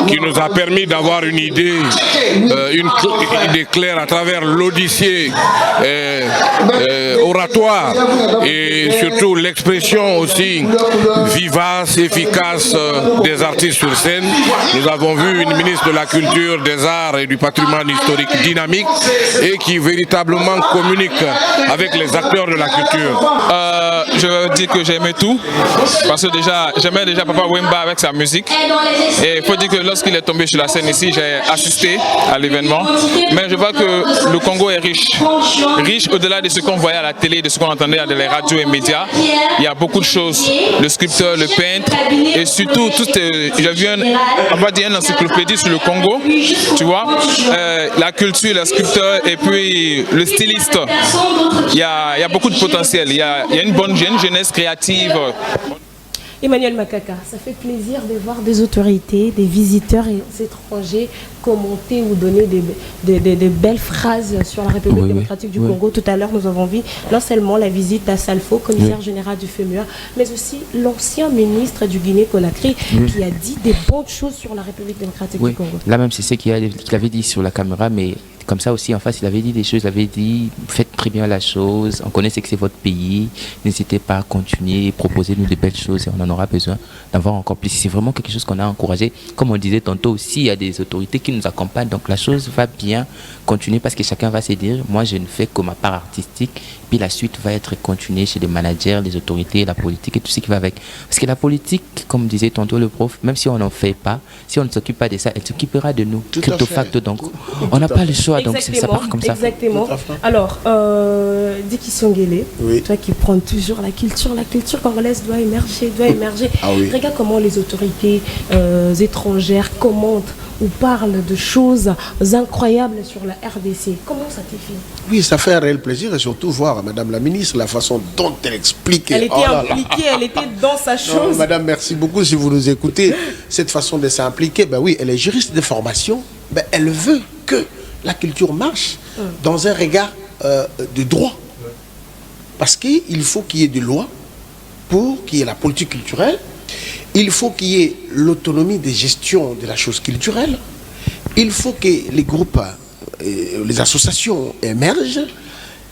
qui nous a permis d'avoir une idée claire à travers l'odyssée oratoire et surtout l'expression aussi vivace, efficace des artistes sur scène. Nous avons vu une ministre de la Culture, des Arts et du Patrimoine historique dynamique et qui véritablement communique avec les acteurs de la culture. je veux dire que j'ai aimé tout. Parce que j'aimais déjà Papa Wemba avec sa musique. Et il faut dire que lorsqu'il est tombé sur la scène ici, j'ai assisté à l'événement. Mais je vois que le Congo est riche. Riche au-delà de ce qu'on voyait à la télé, de ce qu'on entendait dans les radios et médias. Il y a beaucoup de choses. Le sculpteur, le peintre, et surtout, j'ai vu on va dire une encyclopédie sur le Congo, tu vois, la culture, le sculpteur et puis le styliste. Il y a beaucoup de potentiel. Il y a une jeunesse créative. Emmanuel Makaka, ça fait plaisir de voir des autorités, des visiteurs étrangers commenter ou donner des belles phrases sur la République démocratique du Congo. Tout à l'heure, nous avons vu non seulement la visite à Salfo, commissaire général du FEMUA, mais aussi l'ancien ministre du Guinée-Conakry qui a dit des bonnes choses sur la République démocratique du Congo. Là même, c'est ce qu'il avait dit sur la caméra, mais comme ça aussi en face, il avait dit des choses, il avait dit faites très bien la chose, on connaît ce que c'est votre pays, n'hésitez pas à continuer, proposez-nous de belles choses et on en aura besoin d'avoir encore plus. C'est vraiment quelque chose qu'on a encouragé. Comme on disait tantôt aussi, il y a des autorités qui nous accompagnent, donc la chose va bien continuer parce que chacun va se dire, moi je ne fais que ma part artistique, puis la suite va être continuée chez les managers, les autorités, la politique et tout ce qui va avec. Parce que la politique, comme disait tantôt le prof, même si on n'en fait pas, si on ne s'occupe pas de ça, elle s'occupera de nous, crypto facto, donc on n'a pas le choix. Donc ça part comme ça. Exactement. Alors, Diki Songele, toi qui prends toujours la culture congolaise doit émerger. Regarde comment les autorités étrangères commentent ou parlent de choses incroyables sur la RDC. Comment ça t'est fait? Oui, ça fait un réel plaisir et surtout voir Madame la ministre, la façon dont elle explique. Elle était impliquée, elle était dans sa chose. Non, Madame, merci beaucoup si vous nous écoutez. Cette façon de s'impliquer, ben oui, elle est juriste de formation, ben elle veut que la culture marche dans un regard de droit. Parce qu'il faut qu'il y ait des lois pour qu'il y ait la politique culturelle. Il faut qu'il y ait l'autonomie de gestion de la chose culturelle. Il faut que les groupes, les associations émergent.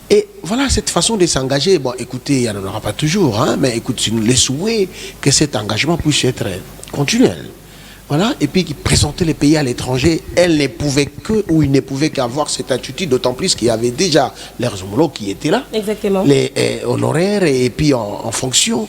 Et voilà cette façon de s'engager. Bon, écoutez, il n'y en aura pas toujours, hein, mais écoute, c'est les souhaits que cet engagement puisse être continuel. Voilà, et puis qui présentait les pays à l'étranger, elle ne pouvait que, ou il ne pouvait qu'avoir cette attitude, d'autant plus qu'il y avait déjà leurs homologues qui étaient là, les honoraires et puis en fonction.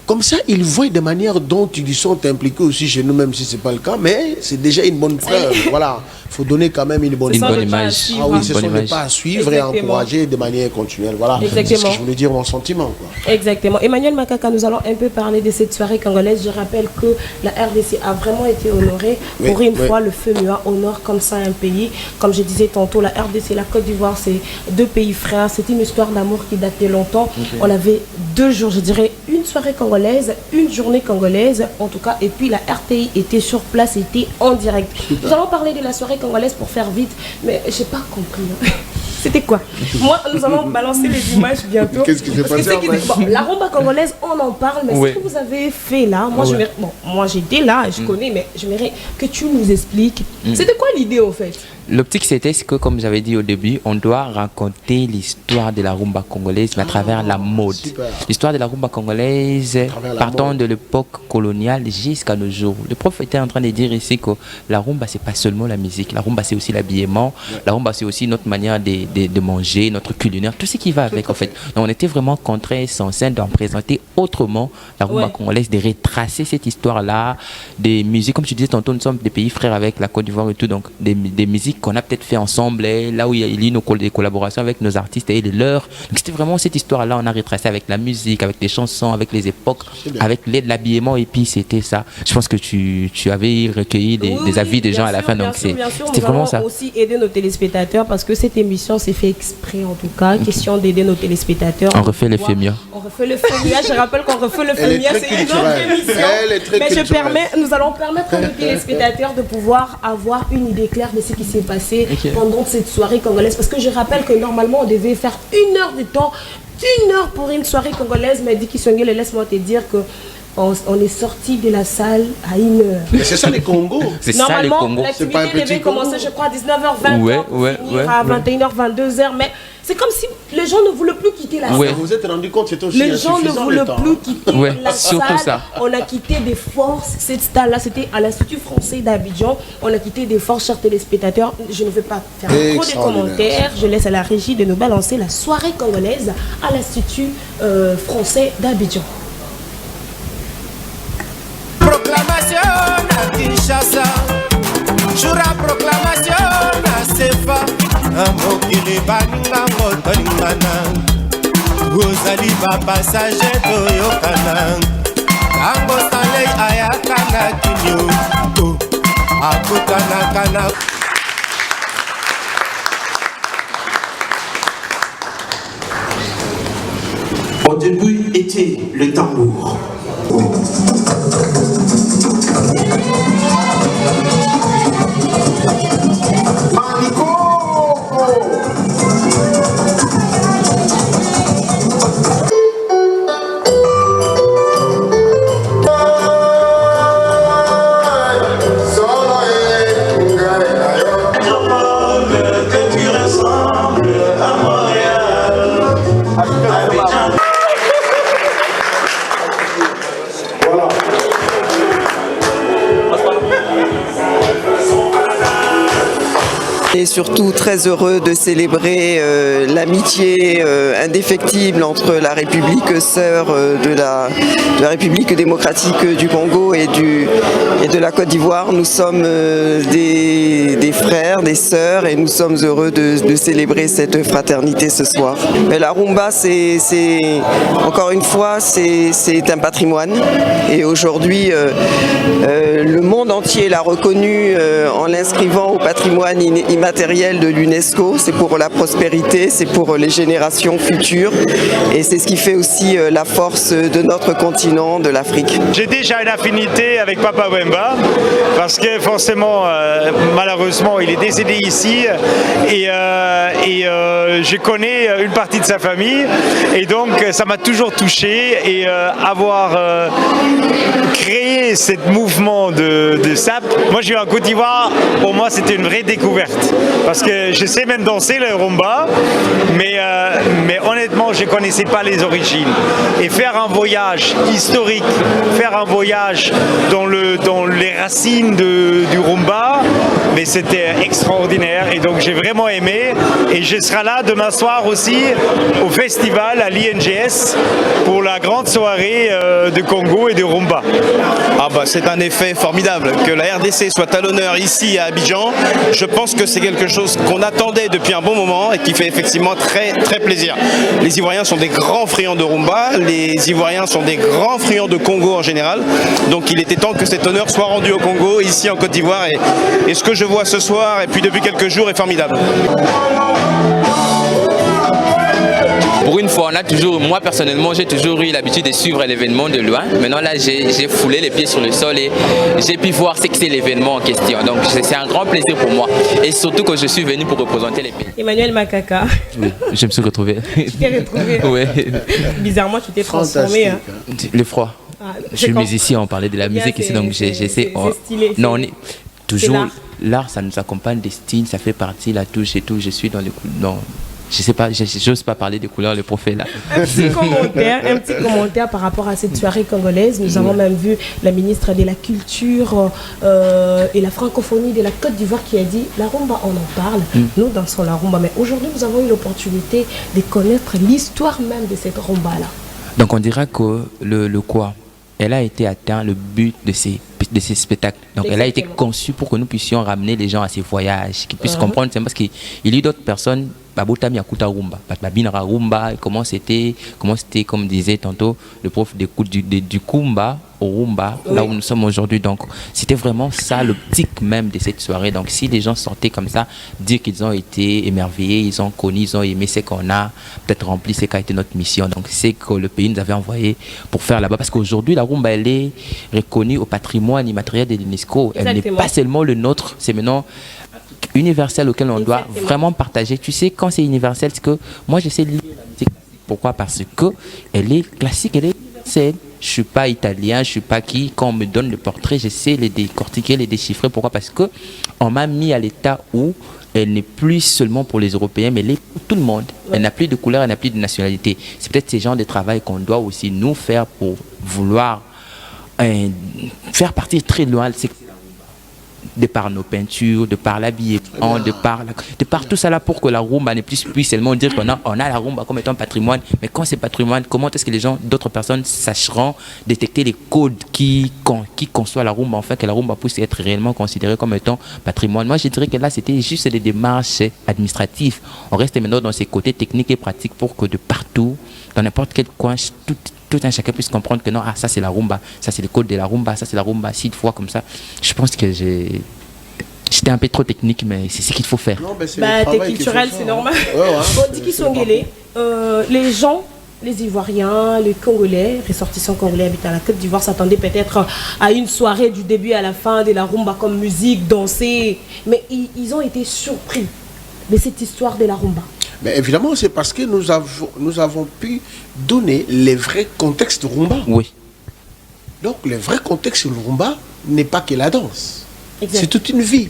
Comme ça, ils voient de manière dont ils sont impliqués aussi chez nous, même si ce n'est pas le cas, mais c'est déjà une bonne preuve. Voilà, il faut donner quand même une bonne image. Ah oui, ce sont des pas à suivre et à encourager de manière continuelle. Voilà, c'est ce que je voulais dire, mon sentiment. Quoi. Exactement. Emmanuel Makaka, nous allons un peu parler de cette soirée congolaise. Je rappelle que la RDC a vraiment été honorée. Pour une fois, le FEMUA honore comme ça un pays. Comme je disais tantôt, la RDC et la Côte d'Ivoire, c'est deux pays frères. C'est une histoire d'amour qui datait longtemps. On avait 2 jours, je dirais, une soirée congolaise, une journée congolaise en tout cas, et puis la RTI était sur place, était en direct. Nous allons parler de la soirée congolaise pour faire vite, mais j'ai pas compris. C'était quoi? Moi, nous allons balancer les images bientôt. Qu'est-ce qui s'est passé? La rumba congolaise, on en parle, mais ce que vous avez fait là, moi j'étais là, je connais, mais j'aimerais que tu nous expliques. C'était quoi l'idée en fait? L'optique, c'était que, comme j'avais dit au début, on doit raconter l'histoire de la rumba congolaise, mais à travers la mode. L'histoire de la rumba congolaise, partant de l'époque coloniale jusqu'à nos jours. Le prof était en train de dire ici que la rumba, c'est pas seulement la musique. La rumba, c'est aussi l'habillement. La rumba, c'est aussi notre manière de manger, notre culinaire, tout ce qui va avec, en fait. Donc, on était vraiment contraints, censés d'en présenter autrement la rumba congolaise, de retracer cette histoire-là, des musiques. Comme tu disais tantôt, nous sommes des pays frères avec la Côte d'Ivoire et tout, donc des musiques qu'on a peut-être fait ensemble, là où il y a eu des collaborations avec nos artistes et les leurs. Donc c'était vraiment cette histoire-là, on a retracé avec la musique, avec les chansons, avec les époques, avec l'habillement, et puis c'était ça. Je pense que tu avais recueilli des avis des gens à la fin, donc c'était vraiment ça. Nous allons aussi aider nos téléspectateurs parce que cette émission s'est fait exprès en tout cas, question d'aider nos téléspectateurs. On refait le FEMUA. On refait le FEMUA, je rappelle qu'on refait le FEMUA, c'est une autre émission. Mais nous allons permettre à nos téléspectateurs de pouvoir avoir une idée claire de ce qui s'est passé pendant cette soirée congolaise, parce que je rappelle que normalement on devait faire 1 heure de temps, 1 heure pour une soirée congolaise, mais Diki Songele, laisse-moi te dire que on est sorti de la salle à 1h. Mais c'est ça les Congos. C'est ça les Congos. L'activité devait commencer, je crois, à 19h20, finir à 21h, 22h, mais c'est comme si les gens ne voulaient plus quitter la salle. Vous vous êtes rendu compte, c'était aussi les gens ne voulaient plus quitter la salle. Ça. On a quitté des forces. Cette salle-là, c'était à l'Institut français d'Abidjan. On a quitté des forces, chers téléspectateurs. Je ne vais pas faire trop de commentaires. Je laisse à la régie de nous balancer la soirée congolaise à l'Institut français d'Abidjan. Proclamation à Kinshasa, Jura proclamation à Sefa, Amokili Baninga Motoningana, Rosali Passager Toyokana, Tango Stanley Ayakana Kinyo, Akutana Kana. Au début était le tambour. Et surtout très heureux de célébrer l'amitié indéfectible entre la République sœur de la République démocratique du Congo et de la Côte d'Ivoire. Nous sommes des frères, des sœurs et nous sommes heureux de célébrer cette fraternité ce soir. Mais la rumba, encore une fois, c'est un patrimoine et aujourd'hui le monde entier l'a reconnu en l'inscrivant au patrimoine immatériel de l'UNESCO. C'est pour la prospérité, c'est pour les générations futures et c'est ce qui fait aussi la force de notre continent, de l'Afrique. J'ai déjà une affinité avec Papa Wemba parce que forcément, malheureusement, il est décédé ici et je connais une partie de sa famille et donc ça m'a toujours touché et avoir créé ce mouvement de SAP. Moi, je suis en Côte d'Ivoire, pour moi, c'était une vraie découverte. Parce que je sais même danser le rumba, mais honnêtement, je ne connaissais pas les origines. Et faire un voyage historique, faire un voyage dans les racines du rumba, mais c'était extraordinaire. Et donc, j'ai vraiment aimé. Et je serai là demain soir aussi au festival à l'INGS pour la grande soirée de Congo et de rumba. Ah bah, c'est un effet formidable que la RDC soit à l'honneur ici à Abidjan. Je pense que c'est quelque chose qu'on attendait depuis un bon moment et qui fait effectivement très très plaisir. Les Ivoiriens sont des grands friands de rumba, les Ivoiriens sont des grands friands de Congo en général, donc il était temps que cet honneur soit rendu au Congo, ici en Côte d'Ivoire, et ce que je vois ce soir et puis depuis quelques jours est formidable. Pour une fois, moi personnellement, j'ai toujours eu l'habitude de suivre l'événement de loin. Maintenant là, j'ai foulé les pieds sur le sol et j'ai pu voir ce que c'est l'événement en question. Donc c'est un grand plaisir pour moi. Et surtout que je suis venu pour représenter les pays. Emmanuel Makaka. Oui, je me suis retrouvé. Tu t'es retrouvé. Oui. Bizarrement, tu t'es transformé. Hein. Le froid. je suis musicien, on parlait de la musique ici, donc j'essaie. Non, on est toujours. L'art, ça nous accompagne des styles, ça fait partie, la touche et tout. Je suis dans les non. Je sais pas, j'ose pas parler des couleurs, le prophète là. Un petit commentaire par rapport à cette soirée congolaise. Nous avons même vu la ministre de la Culture et la francophonie de la Côte d'Ivoire qui a dit la rumba, on en parle. Nous dansons la rumba, mais aujourd'hui nous avons eu l'opportunité de connaître l'histoire même de cette rumba là. Donc on dira que le quoi, elle a été atteint le but de ces spectacles. Donc elle a été conçue pour que nous puissions ramener les gens à ces voyages, qu'ils puissent comprendre, c'est parce qu'il y a d'autres personnes. Comment c'était, comme disait tantôt le prof du Kumba au Rumba, là où nous sommes aujourd'hui. Donc c'était vraiment ça l'optique même de cette soirée. Donc si les gens sortaient comme ça, dire qu'ils ont été émerveillés, ils ont connu, ils ont aimé ce qu'on a, peut-être rempli ce qu'a été notre mission. Donc c'est que le pays nous avait envoyé pour faire là-bas. Parce qu'aujourd'hui la Rumba, elle est reconnue au patrimoine immatériel de l'UNESCO. Elle n'est pas seulement le nôtre, c'est maintenant universel auquel on doit vraiment partager. Tu sais, quand c'est universel, c'est que moi j'essaie de lire la musique. Pourquoi? Parce que elle est classique, elle est universelle. je suis pas italien, je suis pas qui. Quand on me donne le portrait, j'essaie de les décortiquer, les déchiffrer. Pourquoi? Parce que on m'a mis à l'état où elle n'est plus seulement pour les Européens, mais pour tout le monde. Elle n'a plus de couleur, elle n'a plus de nationalité. C'est peut-être ces genres de travail qu'on doit aussi nous faire pour vouloir faire partir très loin de par nos peintures, de par l'habillement, de par tout ça là, pour que la rumba ne puisse seulement dire qu'on a la rumba comme étant patrimoine. Mais quand c'est patrimoine, comment est-ce que les gens, d'autres personnes sacheront détecter les codes qui conçoivent la rumba, en fait, que la rumba puisse être réellement considérée comme étant patrimoine. Moi, je dirais que là, c'était juste des démarches administratives. On reste maintenant dans ces côtés techniques et pratiques pour que de partout, dans n'importe quel coin, tout un chacun puisse comprendre que non, ça c'est la rumba, ça c'est le code de la rumba, ça c'est la rumba, 6 fois comme ça. Je pense que j'étais un peu trop technique, mais c'est ce qu'il faut faire. T'es culturel, c'est normal. On dit qu'ils sont guélés. Les gens, les Ivoiriens, les Congolais, ressortissants congolais habitant à la Côte d'Ivoire, s'attendaient peut-être à une soirée du début à la fin de la rumba comme musique, danser. Mais ils ont été surpris de cette histoire de la rumba. Mais évidemment, c'est parce que nous avons pu donner les vrais contextes de rumba. Oui. Donc, le vrai contexte de rumba n'est pas que la danse. Exact. C'est toute une vie,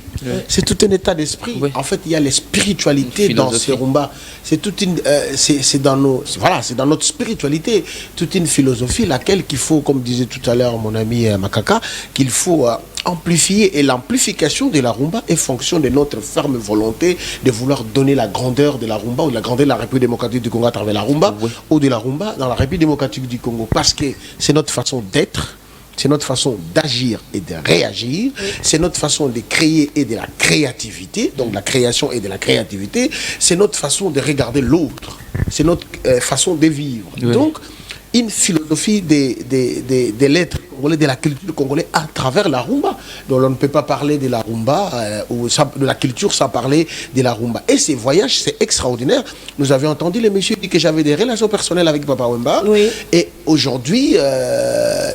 c'est tout un état d'esprit. En fait, il y a les spiritualités dans ces rumba. C'est toute une, c'est dans notre spiritualité, toute une philosophie laquelle qu'il faut, comme disait tout à l'heure mon ami Makaka, qu'il faut amplifier, et l'amplification de la rumba est fonction de notre ferme volonté de vouloir donner la grandeur de la rumba ou la grandeur de la République démocratique du Congo à travers la rumba ou de la rumba dans la République démocratique du Congo, parce que c'est notre façon d'être. C'est notre façon d'agir et de réagir. C'est notre façon de créer et de la créativité. Donc la création et de la créativité. C'est notre façon de regarder l'autre. C'est notre façon de vivre. Donc, une philosophie de l'être congolais, de la culture congolaise à travers la rumba. Donc on ne peut pas parler de la rumba ou de la culture sans parler de la rumba. Et ces voyages, c'est extraordinaire. Nous avions entendu le monsieur dire que j'avais des relations personnelles avec Papa Wemba. Et aujourd'hui,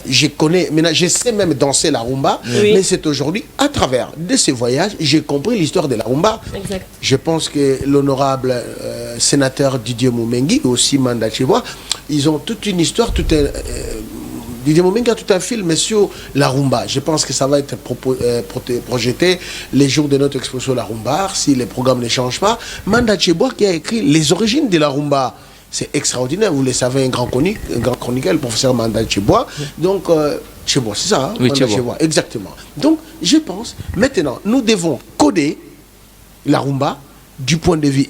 je sais même danser la rumba, mais c'est aujourd'hui, à travers de ces voyages, j'ai compris l'histoire de la rumba. Exact. Je pense que l'honorable sénateur Didier Moumengi, aussi Manda Chibois, ils ont toute une histoire, Didier Moumengi a tout un film sur la rumba. Je pense que ça va être projeté les jours de notre exposition la rumba, si les programmes ne changent pas. Manda Chibois qui a écrit les origines de la rumba. C'est extraordinaire, vous le savez, un grand chroniqueur, le professeur Manda Chibois. Donc, Chibois, c'est ça, hein? Oui, Chibois, exactement. Donc, je pense, maintenant, nous devons coder la rumba du point de vue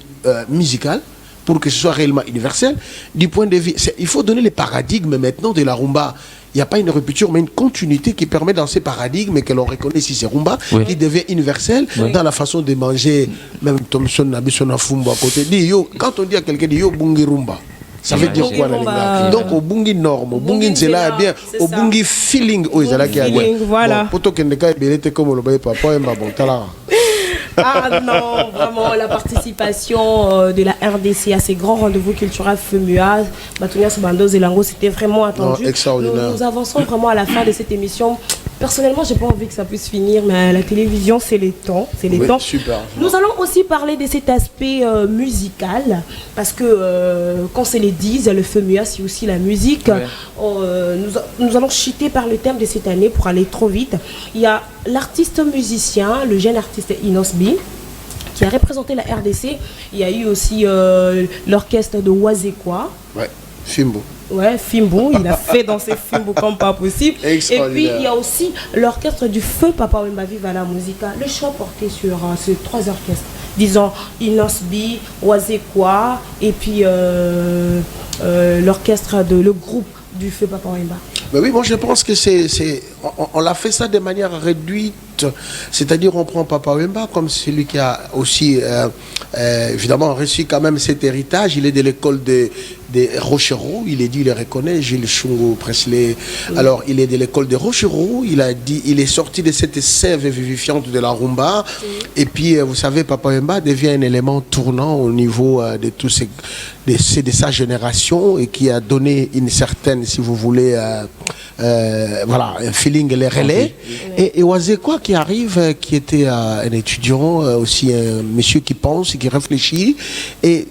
musical, pour que ce soit réellement universel. Du point de vue, il faut donner les paradigmes maintenant de la rumba. Il n'y a pas une rupture, mais une continuité qui permet dans ces paradigmes que l'on reconnaît si c'est rumba, qui devient universel dans la façon de manger. Même Thomson Nabisona Fumba à côté. Quand on dit à quelqu'un yo bungi rumba, ça veut dire quoi là? Donc au bungi norme, au bungi nzela bien, au bungi feeling, voilà. Pour que ne caille belete comme le baye papa et ma bon talent. Ah non, vraiment, la participation de la RDC à ces grands rendez-vous culturels FEMUA, Batunia Subando Zelango, c'était vraiment attendu. Nous avançons vraiment à la fin de cette émission. Personnellement, j'ai pas envie que ça puisse finir, mais à la télévision, c'est les temps. Super. Nous allons aussi parler de cet aspect musical, parce que, quand c'est les 10, le FEMUA, c'est aussi la musique. Nous allons chuter par le thème de cette année pour aller trop vite. Il y a l'artiste musicien, le jeune artiste Inosbi, qui a représenté la RDC. Il y a eu aussi l'orchestre de Wazekwa. Fimbo. Fimbo, il a fait danser Fimbo comme pas possible. Et puis il y a aussi l'orchestre du feu Papa Wemba Viva la Musica. Le choix porté sur ces 3 orchestres, disons Inosbi, Wazekwa et puis l'orchestre le groupe du feu Papa Wemba. Ben oui, moi je pense que on l'a fait ça de manière réduite. C'est-à-dire on prend Papa Wemba comme celui qui a aussi évidemment reçu quand même cet héritage. Il est de l'école de Rochereau, il le reconnaît, Gilles Chungo Presley. Alors il est de l'école de Rochereau, il est sorti de cette sève vivifiante de la rumba. Et puis vous savez, Papa Wemba devient un élément tournant au niveau de sa génération, et qui a donné une certaine, si vous voulez, voilà, un feeling, les relais. Et Wazekwa qui arrive, qui était un étudiant, aussi un monsieur qui pense, qui réfléchit, et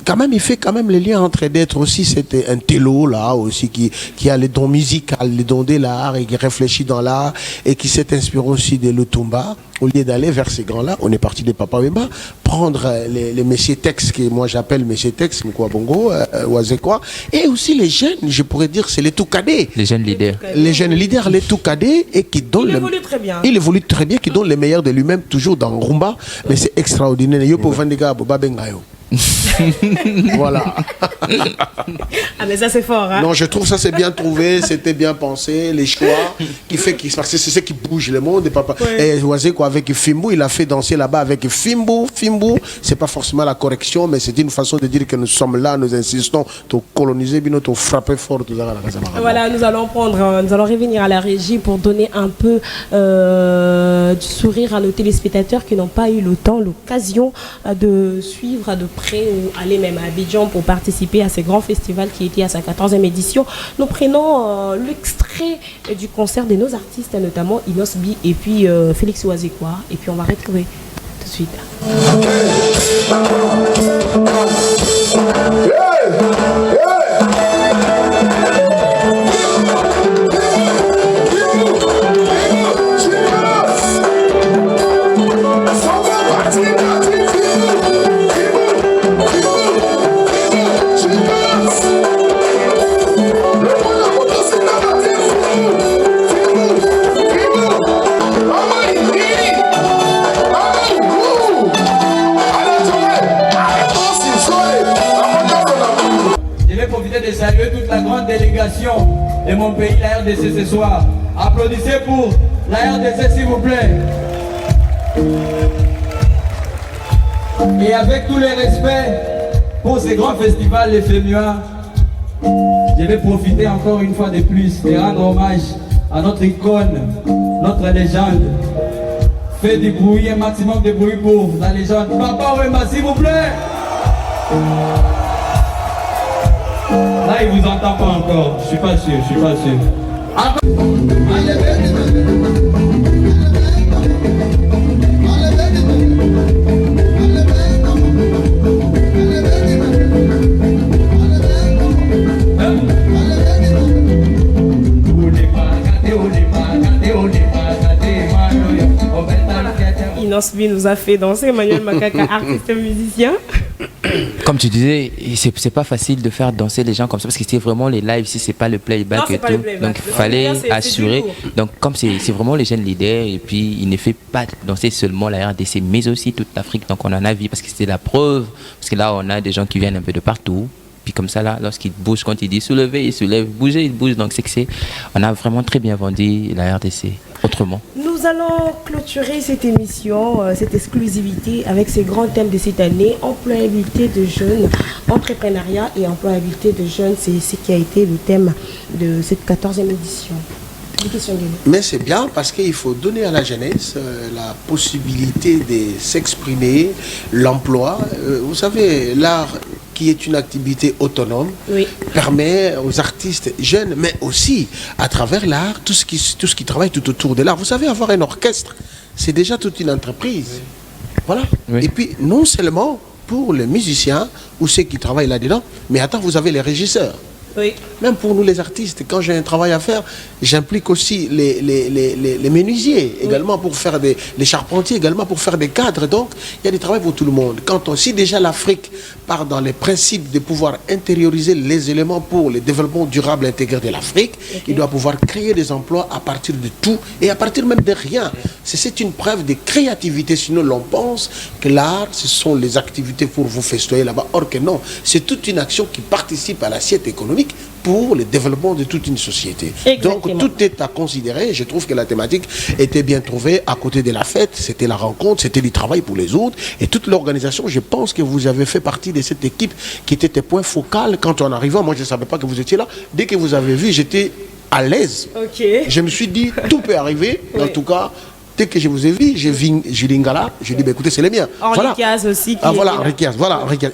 quand même, il fait quand même le lien entre d'être aussi c'était un télo là aussi qui a les dons musicaux, les dons de l'art et qui réfléchit dans l'art et qui s'est inspiré aussi de Lutumba. Au lieu d'aller vers ces grands-là, on est parti de Papa Wemba, prendre les messieurs textes que moi j'appelle messieurs textes, Mkwa Bongo, Wazekwa, et aussi les jeunes, je pourrais dire c'est les tout cadets. Les jeunes leaders. Les jeunes leaders, les tout cadets et qui donnent. Il évolue très bien. Il évolue très bien, qui donne le meilleur de lui-même toujours dans Rumba, mais c'est extraordinaire. Yo pour Vandega, Boba Bengayo. Voilà. Ah mais ça c'est fort hein? Non, je trouve ça c'est bien trouvé, c'était bien pensé, les choix qui fait parce que c'est ce qui bouge le monde et papa. Ouais. Et Oisé quoi avec Fimbu, il a fait danser là-bas avec Fimbu, c'est pas forcément la correction mais c'est une façon de dire que nous sommes là, nous insistons pour coloniser bien notre frapper fort tout ça. Voilà, nous allons revenir à la régie pour donner un peu du sourire à nos téléspectateurs qui n'ont pas eu le temps, l'occasion de suivre de près ou aller même à Abidjan pour participer à ce grand festival qui était à sa 14e édition. Nous prenons l'extrait du concert de nos artistes, notamment Inos B et puis Félix Oazekwa. Et puis on va retrouver tout de suite. De saluer toute la grande délégation de mon pays, la RDC ce soir. Applaudissez pour la RDC s'il vous plaît. Et avec tous les respects pour ce grand festival les FEMUA, je vais profiter encore une fois de plus de rendre hommage à notre icône, notre légende. Faites du bruit, un maximum de bruit pour la légende. Papa Wemba s'il vous plaît. Là, il vous entend pas encore. Je suis pas sûr. Inos B nous a fait danser, Emmanuel Makaka, artiste musicien. Comme tu disais, c'est pas facile de faire danser les gens comme ça parce que c'est vraiment les lives, si c'est pas le playback et tout. Donc il fallait assurer. Donc comme c'est vraiment les jeunes leaders et puis il ne fait pas danser seulement la RDC mais aussi toute l'Afrique. Donc on en a vu parce que c'était la preuve. Parce que là on a des gens qui viennent un peu de partout. Puis comme ça là, lorsqu'ils bougent, quand il dit soulever, il soulève, bouger, il bouge. Donc c'est que on a vraiment très bien vendu la RDC autrement. Nous allons clôturer cette émission, cette exclusivité avec ces grands thèmes de cette année, employabilité de jeunes, entrepreneuriat et employabilité de jeunes. C'est ce qui a été le thème de cette 14e édition. Mais c'est bien parce qu'il faut donner à la jeunesse la possibilité de s'exprimer, l'emploi. Vous savez, l'art qui est une activité autonome, permet aux artistes jeunes, mais aussi à travers l'art, tout ce qui travaille tout autour de l'art. Vous savez, avoir un orchestre, c'est déjà toute une entreprise. Voilà. Et puis, non seulement pour les musiciens ou ceux qui travaillent là-dedans, mais attends, vous avez les régisseurs. Oui. Même pour nous les artistes, quand j'ai un travail à faire, j'implique aussi les menuisiers également pour faire les charpentiers également pour faire des cadres. Donc il y a des travaux pour tout le monde. Si déjà l'Afrique part dans les principes de pouvoir intérioriser les éléments pour le développement durable intégré de l'Afrique, il doit pouvoir créer des emplois à partir de tout et à partir même de rien. C'est une preuve de créativité, sinon l'on pense que l'art, ce sont les activités pour vous festoyer là-bas. Or que non, c'est toute une action qui participe à l'assiette économique pour le développement de toute une société. Exactement. Donc tout est à considérer. Je trouve que la thématique était bien trouvée. À côté de la fête, c'était la rencontre, c'était du travail pour les autres. Et toute l'organisation, je pense que vous avez fait partie de cette équipe qui était un point focal quand on arrivait. Moi, je ne savais pas que vous étiez là. Dès que vous avez vu, j'étais à l'aise. Je me suis dit, tout peut arriver. En tout cas, dès que je vous ai vu, j'ai vu Julie Ngala, je dis, bah, écoutez, c'est les miens. Henri Kiaz aussi. Henri Kiaz,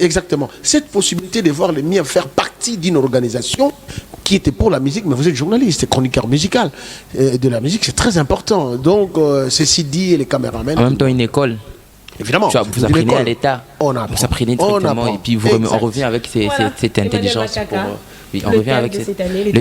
exactement. Cette possibilité de voir les miens faire partie d'une organisation qui était pour la musique, mais vous êtes journaliste, chroniqueur musical de la musique, c'est très important. Donc, ceci dit, les caméramans... En même temps, une école. Évidemment. Tu vois, vous apprenez à l'État. On apprend. Vous apprenez directement et puis on revient avec cette intelligence. Oui, on revient avec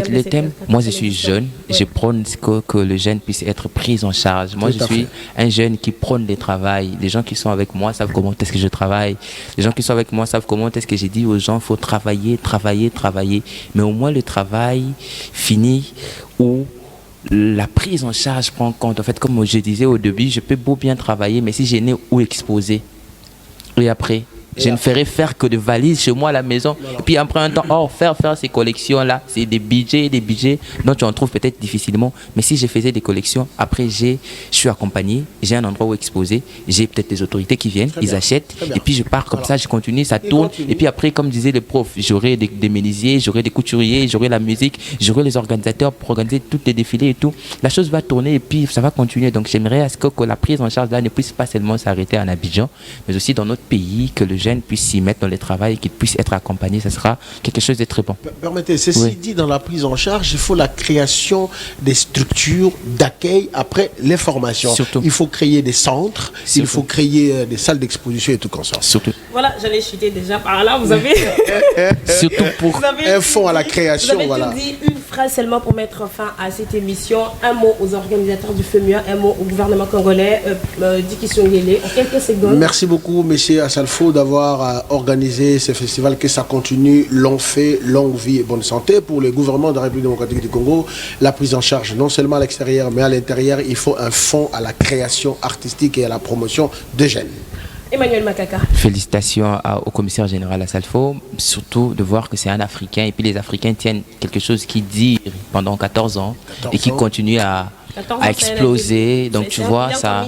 le thème. Moi, je suis jeune. Je prône que le jeune puisse être pris en charge. Moi, je suis un jeune qui prône le travail. Les gens qui sont avec moi savent comment est-ce que je travaille. Les gens qui sont avec moi savent comment est-ce que j'ai dit aux gens, il faut travailler, travailler, travailler. Mais au moins, le travail finit où la prise en charge prend en compte. En fait, comme je disais au début, je peux beau bien travailler, mais si je n'ai où exposer. Et après, je ne ferai faire que de valises chez moi à la maison. Et puis après un temps, faire ces collections-là, c'est des budgets dont tu en trouves peut-être difficilement. Mais si je faisais des collections, après je suis accompagné, j'ai un endroit où exposer, j'ai peut-être des autorités qui viennent, ils achètent, et puis je pars comme ça, je continue, ça tourne. Et puis après, comme disait le prof, j'aurai des menuisiers, j'aurai des couturiers, j'aurai la musique, j'aurai les organisateurs pour organiser tous les défilés et tout. La chose va tourner et puis ça va continuer. Donc j'aimerais à ce que la prise en charge là ne puisse pas seulement s'arrêter en Abidjan, mais aussi dans notre pays, que le jeune puisse s'y mettre dans le travail et qu'il puisse être accompagné. Ça sera quelque chose de très bon. Permettez, ceci dit, dans la prise en charge, il faut la création des structures d'accueil après les formations. Surtout. Il faut créer des centres, il faut créer des salles d'exposition et tout comme ça. Surtout. Voilà, j'allais chuter déjà par là. Vous avez surtout pour un fonds à la création. Vous avez tout dit, une phrase seulement pour mettre fin à cette émission. Un mot aux organisateurs du FEMUA, un mot au gouvernement congolais, Diki Songele, en quelques secondes. Merci beaucoup, monsieur Assalfo, d'avoir organisé ce festival. Que ça continue, longue fait, longue vie et bonne santé. Pour le gouvernement de la République démocratique du Congo, la prise en charge, non seulement à l'extérieur, mais à l'intérieur, il faut un fonds à la création artistique et à la promotion de jeunes. Emmanuel Makaka. Félicitations au commissaire général Assalfo, surtout de voir que c'est un Africain et puis les Africains tiennent quelque chose qui dure pendant 14 ans et qui continue à exploser. Donc tu vois ça,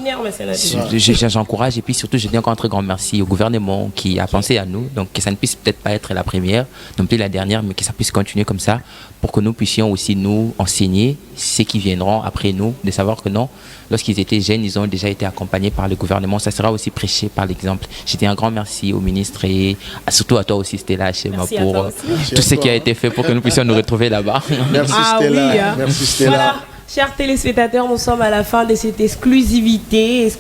j'encourage et puis surtout je dis encore un très grand merci au gouvernement qui a pensé à nous, donc que ça ne puisse peut-être pas être la première, non plus la dernière, mais que ça puisse continuer comme ça pour que nous puissions aussi nous enseigner ceux qui viendront après nous, de savoir que non, lorsqu'ils étaient jeunes, ils ont déjà été accompagnés par le gouvernement. Ça sera aussi prêché par l'exemple. Je dis un grand merci au ministre et surtout à toi aussi Stella Chema pour tout ce qui a été fait pour que nous puissions nous retrouver là-bas. Merci Stella. Oui, merci Stella. Voilà. Chers téléspectateurs, nous sommes à la fin de cette exclusivité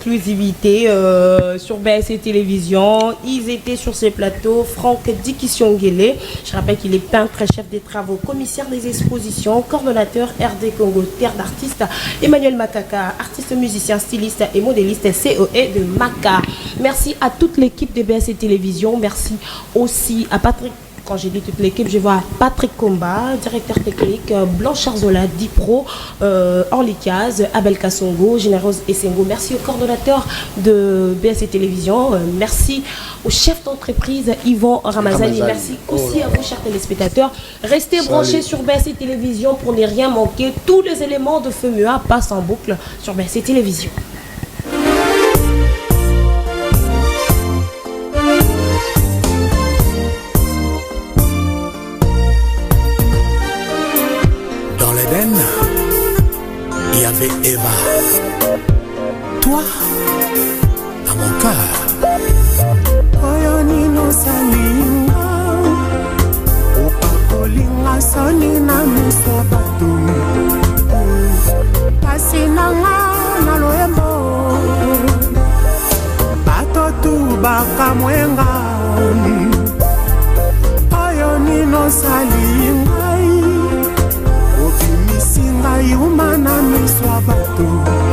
sur BSC Télévision. Ils étaient sur ces plateaux. Franck Diki Songele, je rappelle qu'il est peintre, chef des travaux, commissaire des expositions, coordonnateur RD Congo, terre d'artistes. Emmanuel Makaka, artiste, musicien, styliste et modéliste COE de Maka. Merci à toute l'équipe de BSC Télévision. Merci aussi à Patrick. Quand j'ai dit toute l'équipe, je vois Patrick Komba, directeur technique, Blanche Arzola, Dipro, Orly Kaz, Abel Kassongo, Généreuse Essengo. Merci au coordonnateur de BSC Télévision. Merci au chef d'entreprise Yvon Ramazani. Merci aussi à vous, chers téléspectateurs. Restez branchés sur BSC Télévision pour ne rien manquer. Tous les éléments de FEMUA passent en boucle sur BSC Télévision. Il y avait Eva. Toi, dans mon cœur. Oyo nino sali